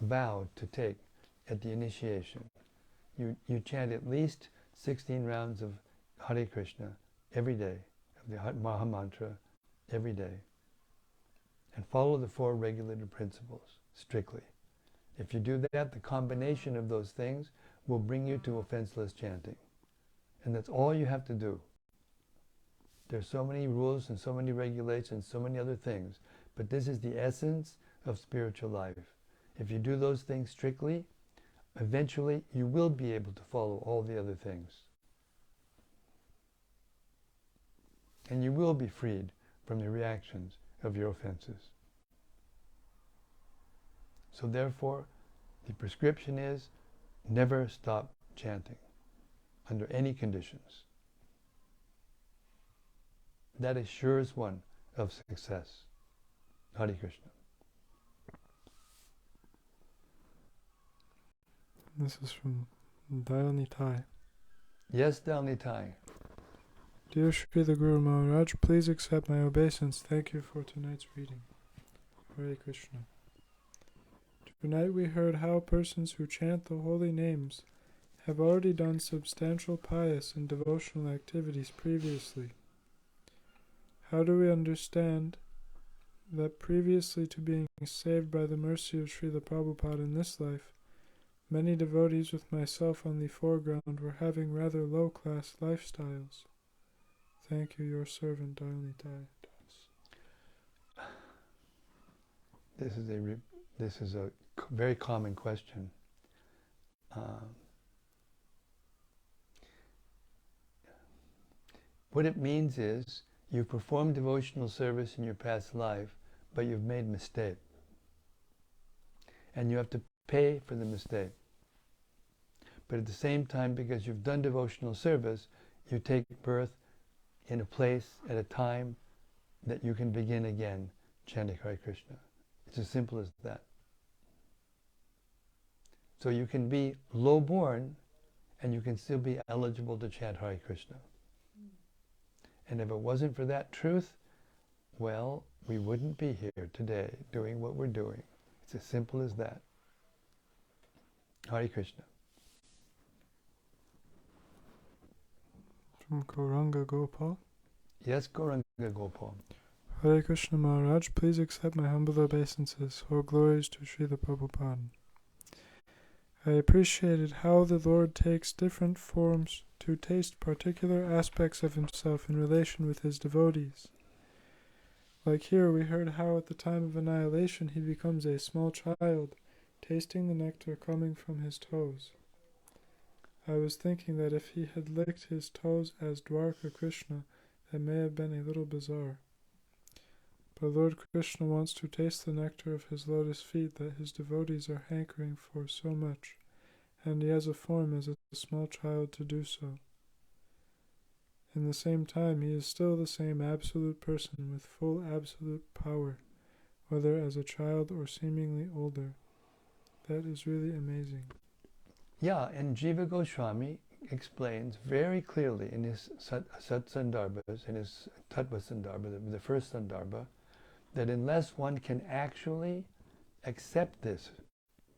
vow to take at the initiation. You chant at least 16 rounds of Hare Krishna every day, of the Maha Mantra every day, and follow the 4 regulated principles strictly. If you do that, the combination of those things will bring you to offenseless chanting. And that's all you have to do. There's so many rules and so many regulations, so many other things, but this is the essence of spiritual life. If you do those things strictly, eventually you will be able to follow all the other things. And you will be freed from the reactions of your offenses. So therefore, the prescription is never stop chanting under any conditions. That assures one of success. Hare Krishna. This is from Dayal Nitai. Yes, Dayal Nitai. Dear Shri the Guru Maharaj, please accept my obeisance. Thank you for tonight's reading. Hare Krishna. Tonight we heard how persons who chant the holy names have already done substantial pious and devotional activities previously. How do we understand that previously to being saved by the mercy of Srila Prabhupada in this life, many devotees with myself on the foreground were having rather low-class lifestyles? Thank you, your servant, Dayal Nitai. This is a very common question. What it means is you've performed devotional service in your past life, but you've made a mistake. And you have to pay for the mistake. But at the same time, because you've done devotional service, you take birth in a place at a time that you can begin again chanting Hare Krishna. It's as simple as that. So you can be low-born and you can still be eligible to chant Hare Krishna. And if it wasn't for that truth, well, we wouldn't be here today doing what we're doing. It's as simple as that. Hare Krishna. From Gauranga Gopal. Yes, Gauranga Gopal. Hare Krishna Maharaj, please accept my humble obeisances. All glories to Srila Prabhupada. I appreciated how the Lord takes different forms to taste particular aspects of himself in relation with his devotees. Like here, we heard how at the time of annihilation he becomes a small child, tasting the nectar coming from his toes. I was thinking that if he had licked his toes as Dwarka Krishna, that may have been a little bizarre. But Lord Krishna wants to taste the nectar of his lotus feet that his devotees are hankering for so much, and he has a form as a small child to do so. In the same time, he is still the same absolute person with full absolute power, whether as a child or seemingly older. That is really amazing. Yeah, and Jiva Goswami explains very clearly in his Sat-Sandarbhas, in his Tattva-Sandarbha, the first Sandarbha, that unless one can actually accept this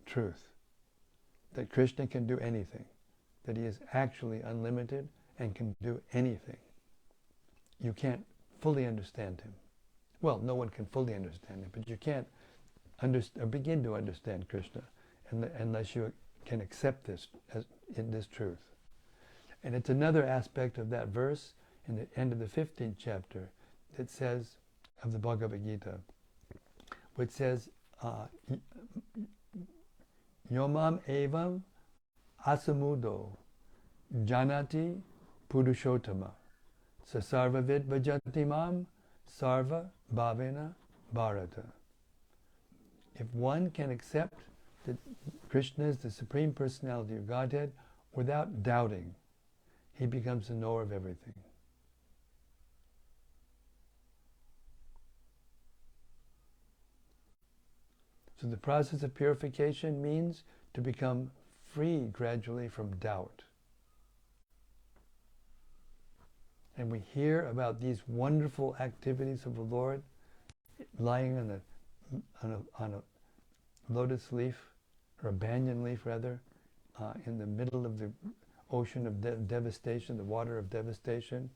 truth, that Krishna can do anything, that he is actually unlimited and can do anything, you can't fully understand him. Well, no one can fully understand him, but you can't begin to understand Krishna unless you can accept this in this truth. And it's another aspect of that verse in the end of the 15th chapter that says, of the Bhagavad Gita, which says, Yomam evam asamudo janati purushottama sasarvavid bhajati mam sarva bhavena bharata. If one can accept that Krishna is the Supreme Personality of Godhead without doubting, he becomes the knower of everything. So the process of purification means to become free gradually from doubt. And we hear about these wonderful activities of the Lord lying on a lotus leaf, or a banyan leaf rather, in the middle of the ocean of devastation, the water of devastation,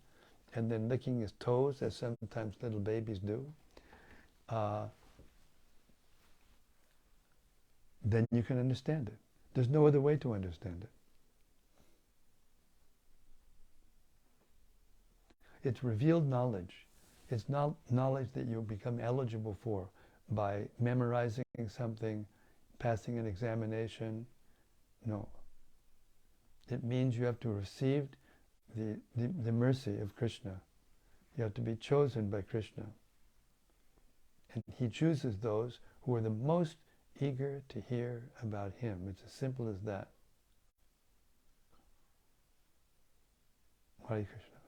and then licking his toes, as sometimes little babies do. Then you can understand it. There's no other way to understand it. It's revealed knowledge. It's not knowledge that you become eligible for by memorizing something, passing an examination. No. It means you have to receive the mercy of Krishna. You have to be chosen by Krishna. And he chooses those who are the most eager to hear about him. It's as simple as that. Hare Krishna.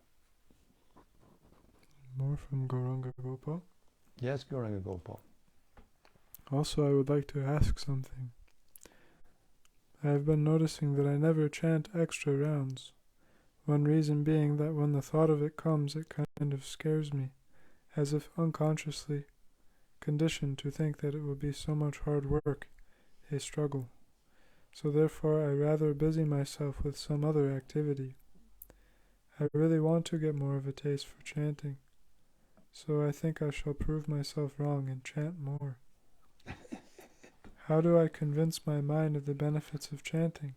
More from Gauranga Gopal. Yes, Gauranga Gopal. Also, I would like to ask something. I have been noticing that I never chant extra rounds. One reason being that when the thought of it comes, it kind of scares me, as if unconsciously conditioned to think that it will be so much hard work, a struggle. So therefore I rather busy myself with some other activity. I really want to get more of a taste for chanting, so I think I shall prove myself wrong and chant more. How do I convince my mind of the benefits of chanting?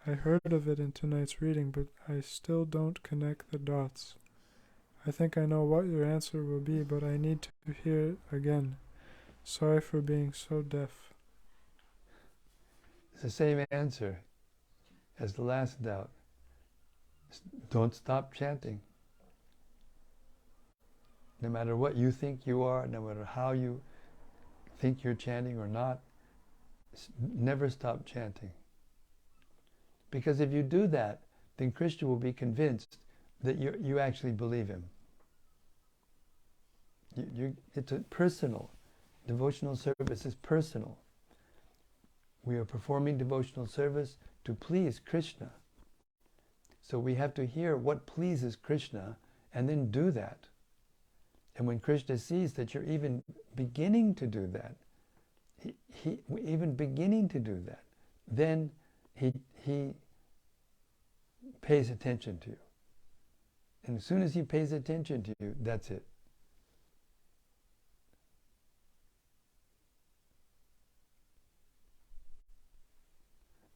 I heard of it in tonight's reading, but I still don't connect the dots. I think I know what your answer will be, but I need to hear it again. Sorry for being so deaf. It's the same answer as the last doubt. Don't stop chanting. No matter what you think you are, no matter how you think you're chanting or not, never stop chanting. Because if you do that, then Krishna will be convinced that you actually believe him. It's a personal. Devotional service is personal. We are performing devotional service to please Krishna. So we have to hear what pleases Krishna and then do that. And when Krishna sees that you're even beginning to do that, then he pays attention to you. And as soon as he pays attention to you, that's it.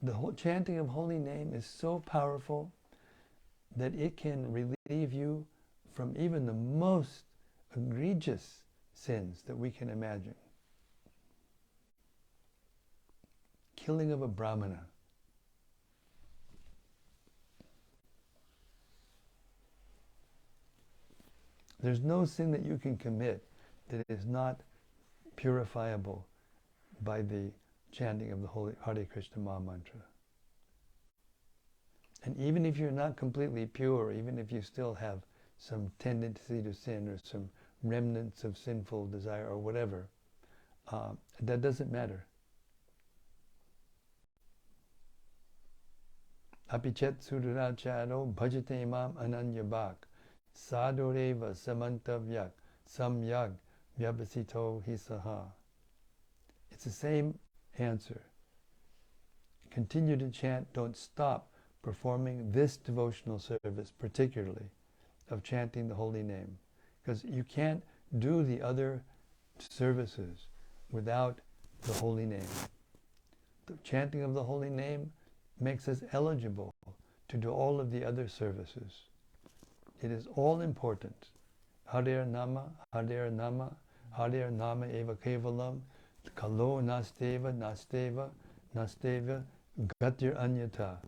The whole chanting of holy name is so powerful that it can relieve you from even the most egregious sins that we can imagine. Killing of a brahmana. There's no sin that you can commit that is not purifiable by the chanting of the holy Hare Krishna Maha Mantra. And even if you're not completely pure, even if you still have some tendency to sin or some remnants of sinful desire or whatever, that doesn't matter. apichet suduracharo bhajate imam ananyabhak sadureva samantavyak samyag vyabhasito hisaha. It's the same answer. Continue to chant, don't stop performing this devotional service, particularly of chanting the holy name, because you can't do the other services without the holy name. The chanting of the holy name makes us eligible to do all of the other services. It is all important. Harer Nama, Harer Nama, Harer Nama Eva Kevalam, Kalo Nasteva, Nasteva, Nasteva, Gatir Anyata.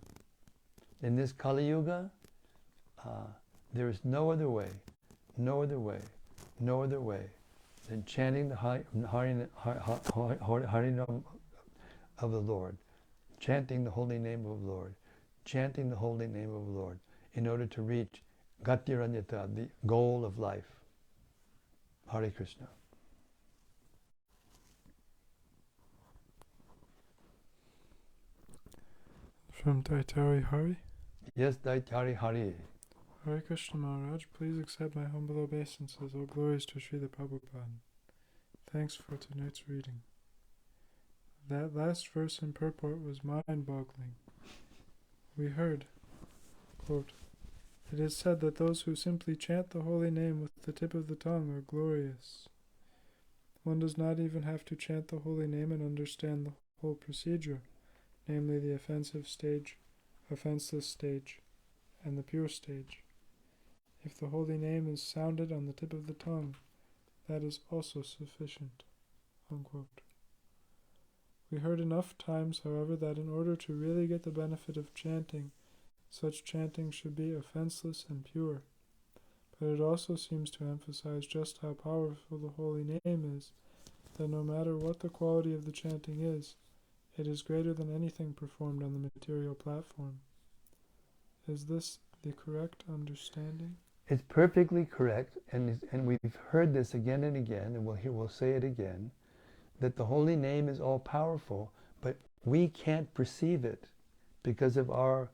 In this Kali Yuga, there is no other way than chanting the Harinam of the Lord, chanting the holy name of the Lord, chanting the holy name of the Lord, in order to reach Gatiranyata, the goal of life. Hare Krishna. From Daitari Hari. Yes, Daitari Hari. Hare Krishna Maharaj, please accept my humble obeisances. All glories to Srila Prabhupada. Thanks for tonight's reading. That last verse in purport was mind-boggling. We heard, quote, "It is said that those who simply chant the holy name with the tip of the tongue are glorious." One does not even have to chant the holy name and understand the whole procedure, namely the offensive stage, offenseless stage, and the pure stage. If the holy name is sounded on the tip of the tongue, that is also sufficient. Unquote. We heard enough times, however, that in order to really get the benefit of chanting, such chanting should be offenseless and pure. But it also seems to emphasize just how powerful the holy name is, that no matter what the quality of the chanting is, it is greater than anything performed on the material platform. Is this the correct understanding? It's perfectly correct, and we've heard this again and again, and we'll say it again, that the holy name is all powerful, but we can't perceive it because of our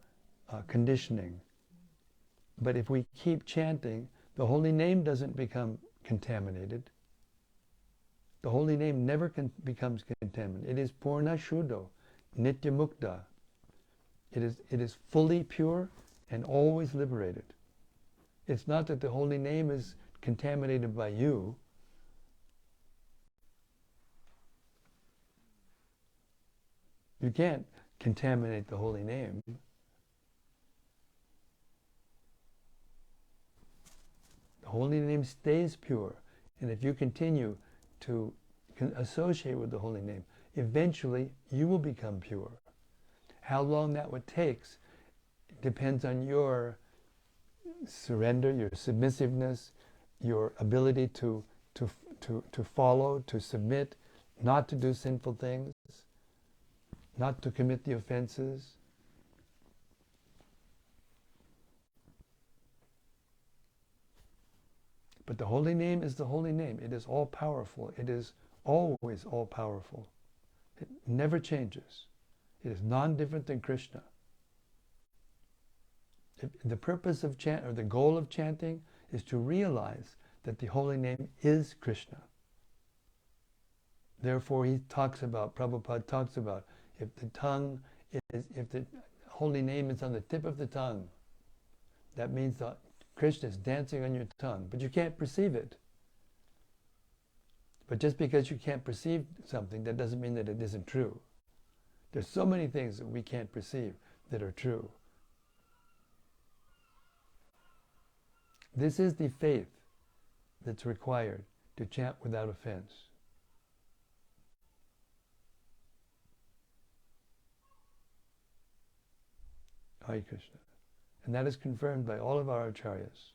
conditioning. But if we keep chanting, the holy name doesn't become contaminated. The holy name never becomes contaminated. It is Purāṇa Shuddho, Nitya Mukta. It is fully pure and always liberated. It's not that the holy name is contaminated by you. You can't contaminate the holy name. The holy name stays pure. And if you continue to associate with the holy name, eventually you will become pure. How long that would take depends on your surrender, your submissiveness, your ability to follow, to submit, not to do sinful things, not to commit the offenses. But the holy name is the holy name. It is all powerful. It is always all powerful. It never changes. It is non-different than Krishna. The purpose of chant, or the goal of chanting, is to realize that the holy name is Krishna. Therefore, Prabhupada talks about, if the holy name is on the tip of the tongue, that means that Krishna is dancing on your tongue, but you can't perceive it. But just because you can't perceive something, that doesn't mean that it isn't true. There's so many things that we can't perceive that are true. This is the faith that's required to chant without offense. Hare Krishna. And that is confirmed by all of our acharyas,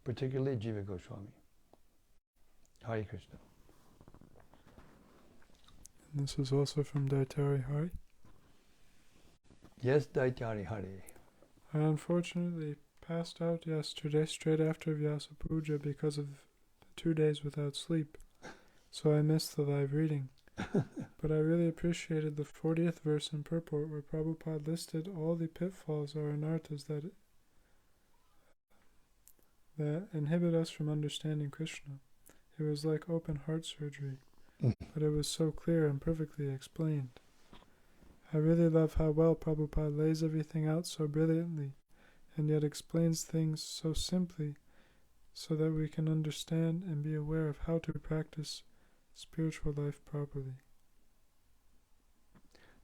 particularly Jiva Goswami. Hare Krishna. And this is also from Daitari Hari. Yes, Daitari Hari. I unfortunately passed out yesterday straight after Vyasa Puja because of 2 days without sleep, so I missed the live reading. But I really appreciated the 40th verse in purport where Prabhupada listed all the pitfalls or anarthas that inhibit us from understanding Krishna. It was like open heart surgery, but it was so clear and perfectly explained. I really love how well Prabhupada lays everything out so brilliantly, and yet explains things so simply so that we can understand and be aware of how to practice spiritual life properly.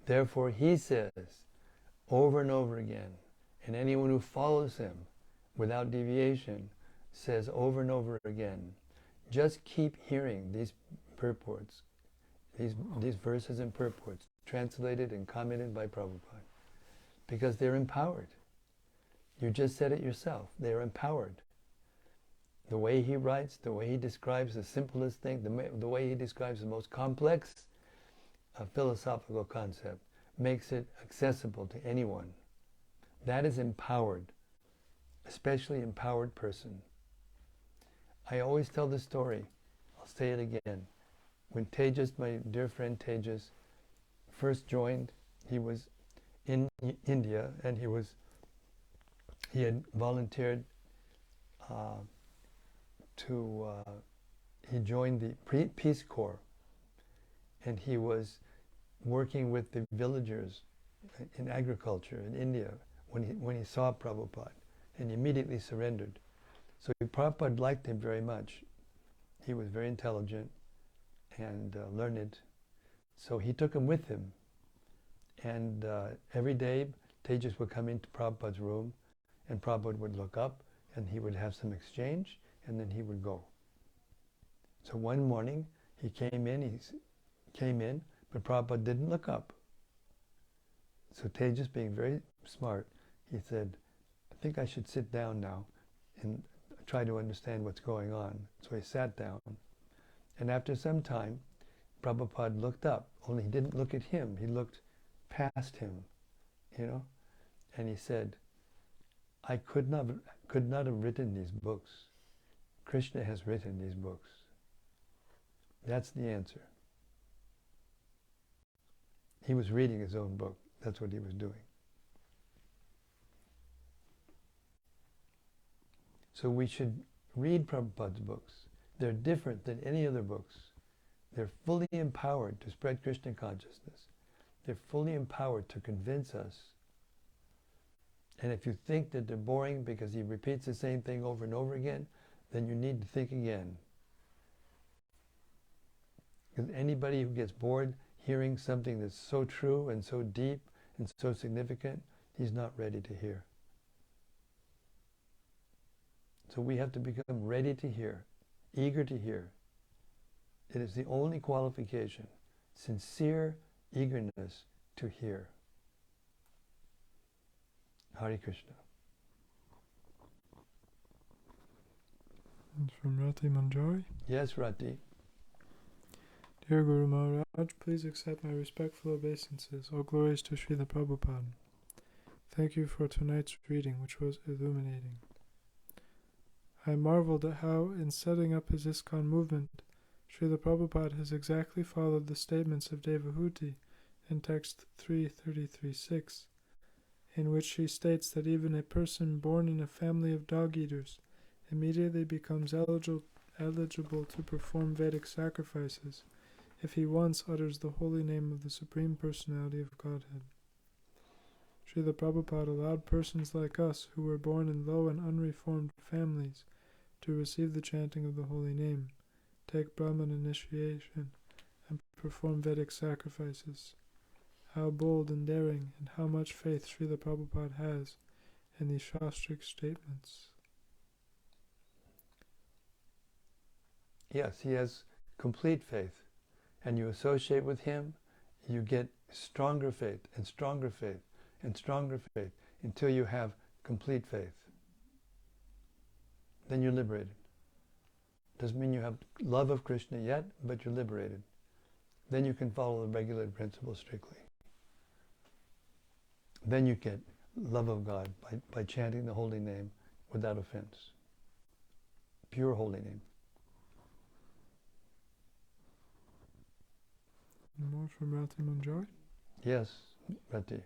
Therefore, he says over and over again, and anyone who follows him without deviation says over and over again, just keep hearing these purports, these verses and purports, translated and commented by Prabhupada, because they're empowered. You just said it yourself. They're empowered. The way he writes, the way he describes the simplest thing, the way he describes the most complex philosophical concept, makes it accessible to anyone. That is empowered, especially empowered person. I always tell the story. I'll say it again. When Tejas, my dear friend Tejas, first joined, he was in India, and he had volunteered he joined the Peace Corps, and he was working with the villagers in agriculture in India when he saw Prabhupada, and he immediately surrendered. So Prabhupada liked him very much. He was very intelligent and learned. So he took him with him. And every day, Tejas would come into Prabhupada's room, and Prabhupada would look up, and he would have some exchange, and then he would go. So one morning, he came in, but Prabhupada didn't look up. So Tejas, being very smart, he said, I think I should sit down now and try to understand what's going on. So he sat down. And after some time, Prabhupada looked up, only he didn't look at him, he looked past him, and he said, I could not have written these books. Krishna has written these books. That's the answer. He was reading his own book. That's what he was doing. So we should read Prabhupada's books. They're different than any other books. They're fully empowered to spread Krishna consciousness. They're fully empowered to convince us. And if you think that they're boring because he repeats the same thing over and over again, then you need to think again. Because anybody who gets bored hearing something that's so true and so deep and so significant, he's not ready to hear. So we have to become ready to hear, eager to hear. It is the only qualification, sincere eagerness to hear. Hare Krishna. And from Rati Manjari. Yes, Rati. Dear Guru Maharaj, please accept my respectful obeisances. All glories to Srila Prabhupada. Thank you for tonight's reading, which was illuminating. I marveled at how, in setting up his ISKCON movement, Srila Prabhupada has exactly followed the statements of Devahuti in text 333.6, in which she states that even a person born in a family of dog-eaters immediately becomes eligible to perform Vedic sacrifices if he once utters the holy name of the Supreme Personality of Godhead. Srila Prabhupada allowed persons like us who were born in low and unreformed families to receive the chanting of the holy name, take Brahman initiation, and perform Vedic sacrifices. How bold and daring, and how much faith Srila Prabhupada has in these Shastric statements. Yes, he has complete faith. And you associate with him, you get stronger faith and stronger faith and stronger faith until you have complete faith. Then you're liberated. Doesn't mean you have love of Krishna yet, but you're liberated. Then you can follow the regulated principles strictly. Then you get love of God by chanting the holy name without offense. Pure holy name. from Rati Manjoy. Yes, Rati.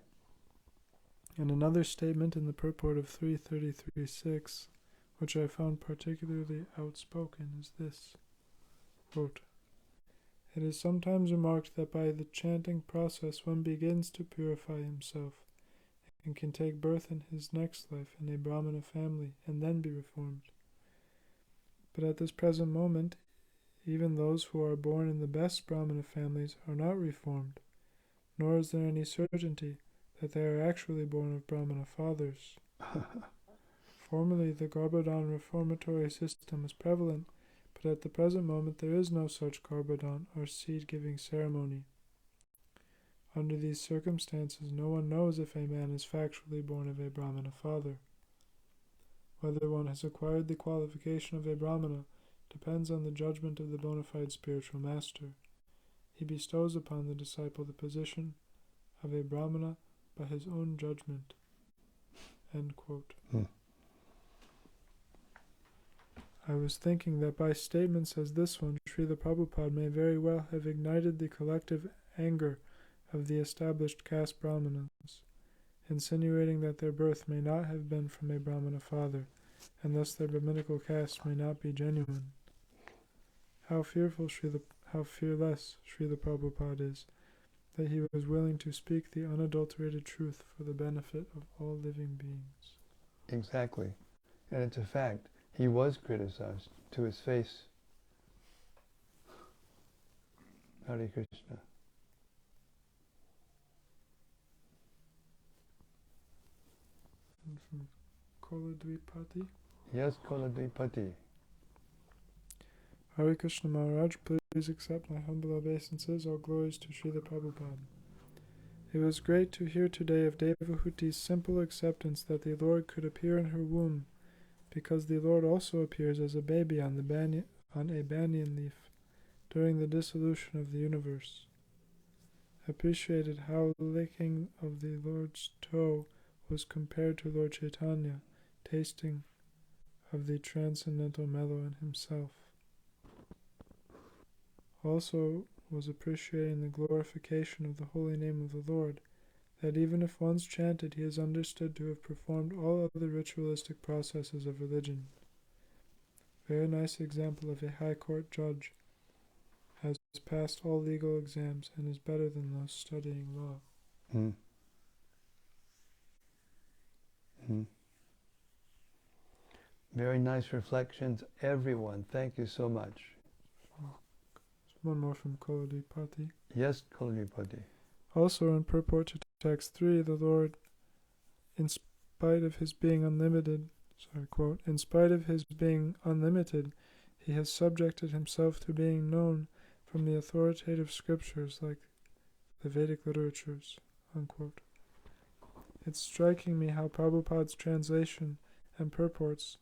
And another statement in the purport of 333.6, which I found particularly outspoken, is this, quote, "It is sometimes remarked that by the chanting process one begins to purify himself and can take birth in his next life in a Brahmana family and then be reformed. But at this present moment, even those who are born in the best Brahmana families are not reformed, nor is there any certainty that they are actually born of Brahmana fathers. Formerly the Garbhodhan reformatory system was prevalent, but at the present moment there is no such Garbhodhan or seed-giving ceremony. Under these circumstances no one knows if a man is factually born of a Brahmana father. Whether one has acquired the qualification of a Brahmana depends on the judgment of the bona fide spiritual master. He bestows upon the disciple the position of a Brahmana by his own judgment." End quote. I was thinking that by statements as this one, Srila Prabhupada may very well have ignited the collective anger of the established caste Brahmanas, insinuating that their birth may not have been from a Brahmana father, and thus their Brahminical caste may not be genuine. How fearless Srila Prabhupada is, that he was willing to speak the unadulterated truth for the benefit of all living beings. Exactly. And it's a fact. He was criticized to his face. Hare Krishna. And from Koladvipati. Yes, Koladvipati. Hare Krishna Maharaj, please accept my humble obeisances. All glories to Srila Prabhupada. It was great to hear today of Devahuti's simple acceptance that the Lord could appear in her womb, because the Lord also appears as a baby on a banyan leaf during the dissolution of the universe. Appreciated how the licking of the Lord's toe was compared to Lord Chaitanya tasting of the transcendental mellow in himself. Also was appreciating the glorification of the holy name of the Lord, that even if once chanted he is understood to have performed all other ritualistic processes of religion. Very nice example of a high court judge, has passed all legal exams and is better than those studying law. Very nice reflections, everyone. Thank you so much. One more from Koladvipati. Yes, Koladvipati. Also in purport to text 3, the Lord, in spite of his being unlimited, in spite of his being unlimited, he has subjected himself to being known from the authoritative scriptures like the Vedic literatures, unquote. It's striking me how Prabhupada's translation and purports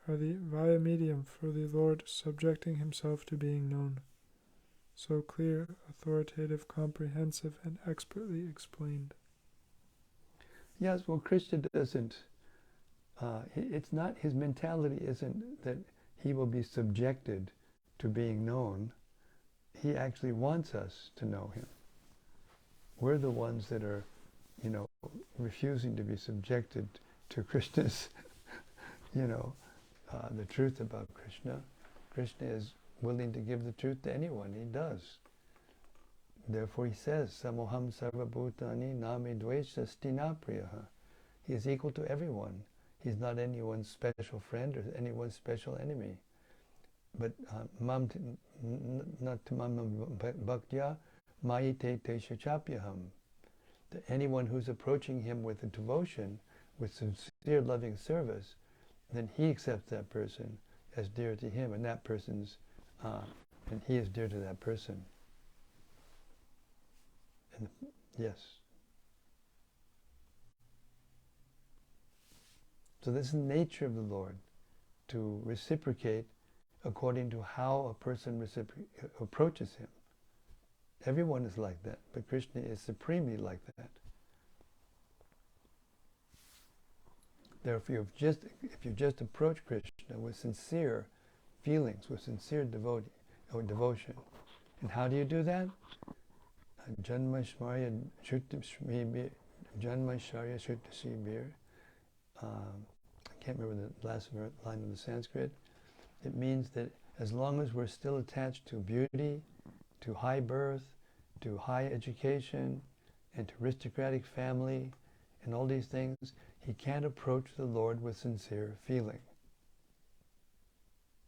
are the via medium for the Lord subjecting himself to being known. So clear, authoritative, comprehensive, and expertly explained. Yes, well, Krishna doesn't, it's not, his mentality isn't that he will be subjected to being known. He actually wants us to know him. We're the ones that are, refusing to be subjected to Krishna's, the truth about Krishna. Krishna is willing to give the truth to anyone. He does. Therefore he says, Samoham sarvabhutani nami dvesha stinapriyaha. He is equal to everyone. He's not anyone's special friend or anyone's special enemy. But not to mam bhaktya mayite te shachapyaham. Anyone who's approaching him with a devotion, with sincere loving service, then he accepts that person as dear to him, and that person's, and he is dear to that person. And yes. So this is the nature of the Lord, to reciprocate according to how a person approaches him. Everyone is like that, but Krishna is supremely like that. Therefore, if you just approach Krishna with sincere feelings, with sincere devotion, and how do you do that? Janmasharya Shrutasibir. I can't remember the last line of the Sanskrit. It means that as long as we're still attached to beauty, to high birth, to high education, and to aristocratic family, and all these things, he can't approach the Lord with sincere feeling.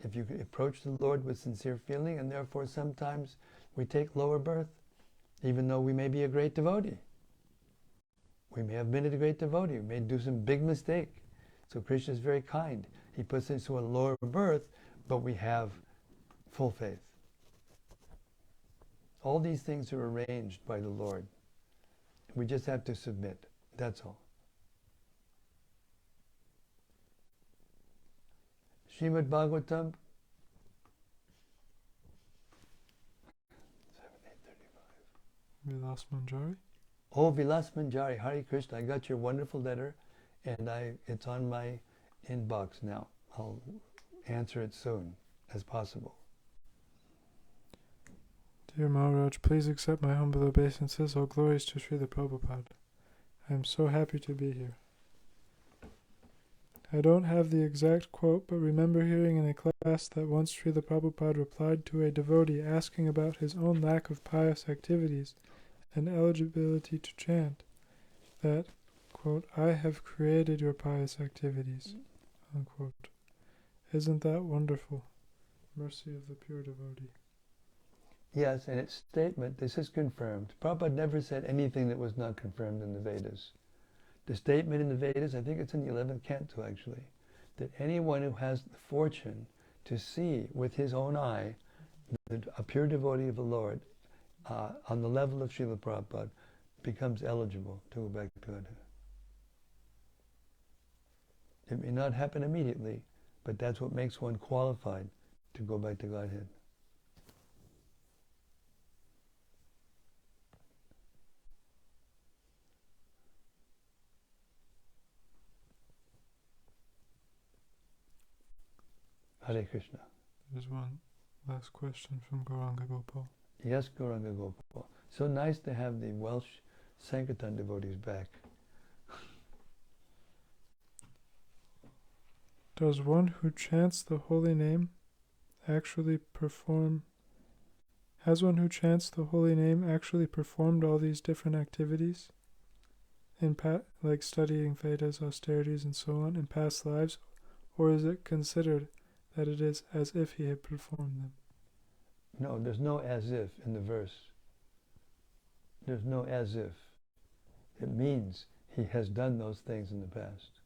If you approach the Lord with sincere feeling, and therefore sometimes we take lower birth, even though we may be a great devotee. We may have been a great devotee, we may do some big mistake. So Krishna is very kind. He puts us into a lower birth, but we have full faith. All these things are arranged by the Lord. We just have to submit. That's all. Śrīmad-Bhāgavatam 7:8:35. Vilas Manjari. Oh, Vilas Manjari, Hare Krishna. I got your wonderful letter, and it's on my inbox now. I'll answer it soon as possible. Dear Maharaj, please accept my humble obeisances. All glories to Srila Prabhupada. I am so happy to be here. I don't have the exact quote, but remember hearing in a class that once Srila Prabhupada replied to a devotee asking about his own lack of pious activities and eligibility to chant, that, quote, I have created your pious activities, unquote. Isn't that wonderful? Mercy of the pure devotee. Yes, and its statement, this is confirmed. Prabhupada never said anything that was not confirmed in the Vedas. The statement in the Vedas, I think it's in the 11th Canto actually, that anyone who has the fortune to see with his own eye a pure devotee of the Lord on the level of Srila Prabhupada becomes eligible to go back to Godhead. It may not happen immediately, but that's what makes one qualified to go back to Godhead. Hare Krishna. There's one last question from Gauranga Gopal. Yes, Gauranga Gopal. So nice to have the Welsh Sankirtan devotees back. Does one who chants the holy name actually perform... Has one who chants the holy name actually performed all these different activities? Like studying Vedas, austerities, and so on in past lives? Or is it considered that it is as if he had performed them? No, there's no as if in the verse. There's no as if. It means he has done those things in the past.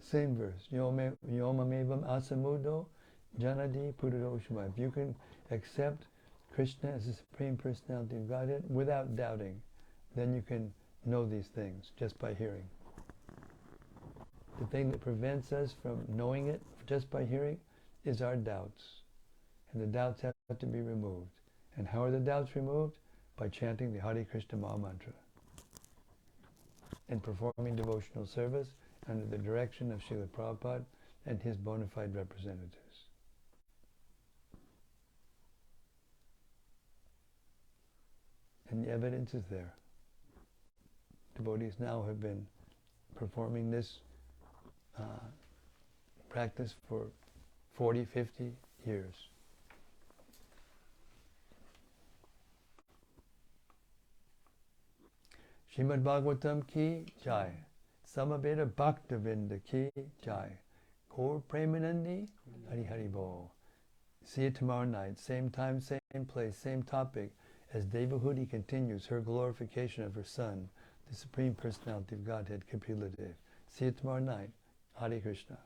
Same verse. Yomamevam asamudo janadi purudoshima. If you can accept Krishna as the Supreme Personality of Godhead without doubting, then you can know these things just by hearing. The thing that prevents us from knowing it just by hearing is our doubts. And the doubts have to be removed. And how are the doubts removed? By chanting the Hare Krishna Maha Mantra and performing devotional service under the direction of Srila Prabhupada and his bona fide representatives. And the evidence is there. Devotees now have been performing this practice for 40, 50 years. Śrīmad-Bhāgavatam ki jai. Samaveta Bhaktavinda ki jai. Gaur Premanandi Hari Hari Bol. See you tomorrow night, same time, same place, same topic, as Devahuti continues her glorification of her son, the Supreme Personality of Godhead, Kapila Dev. See you tomorrow night. Hare Krishna.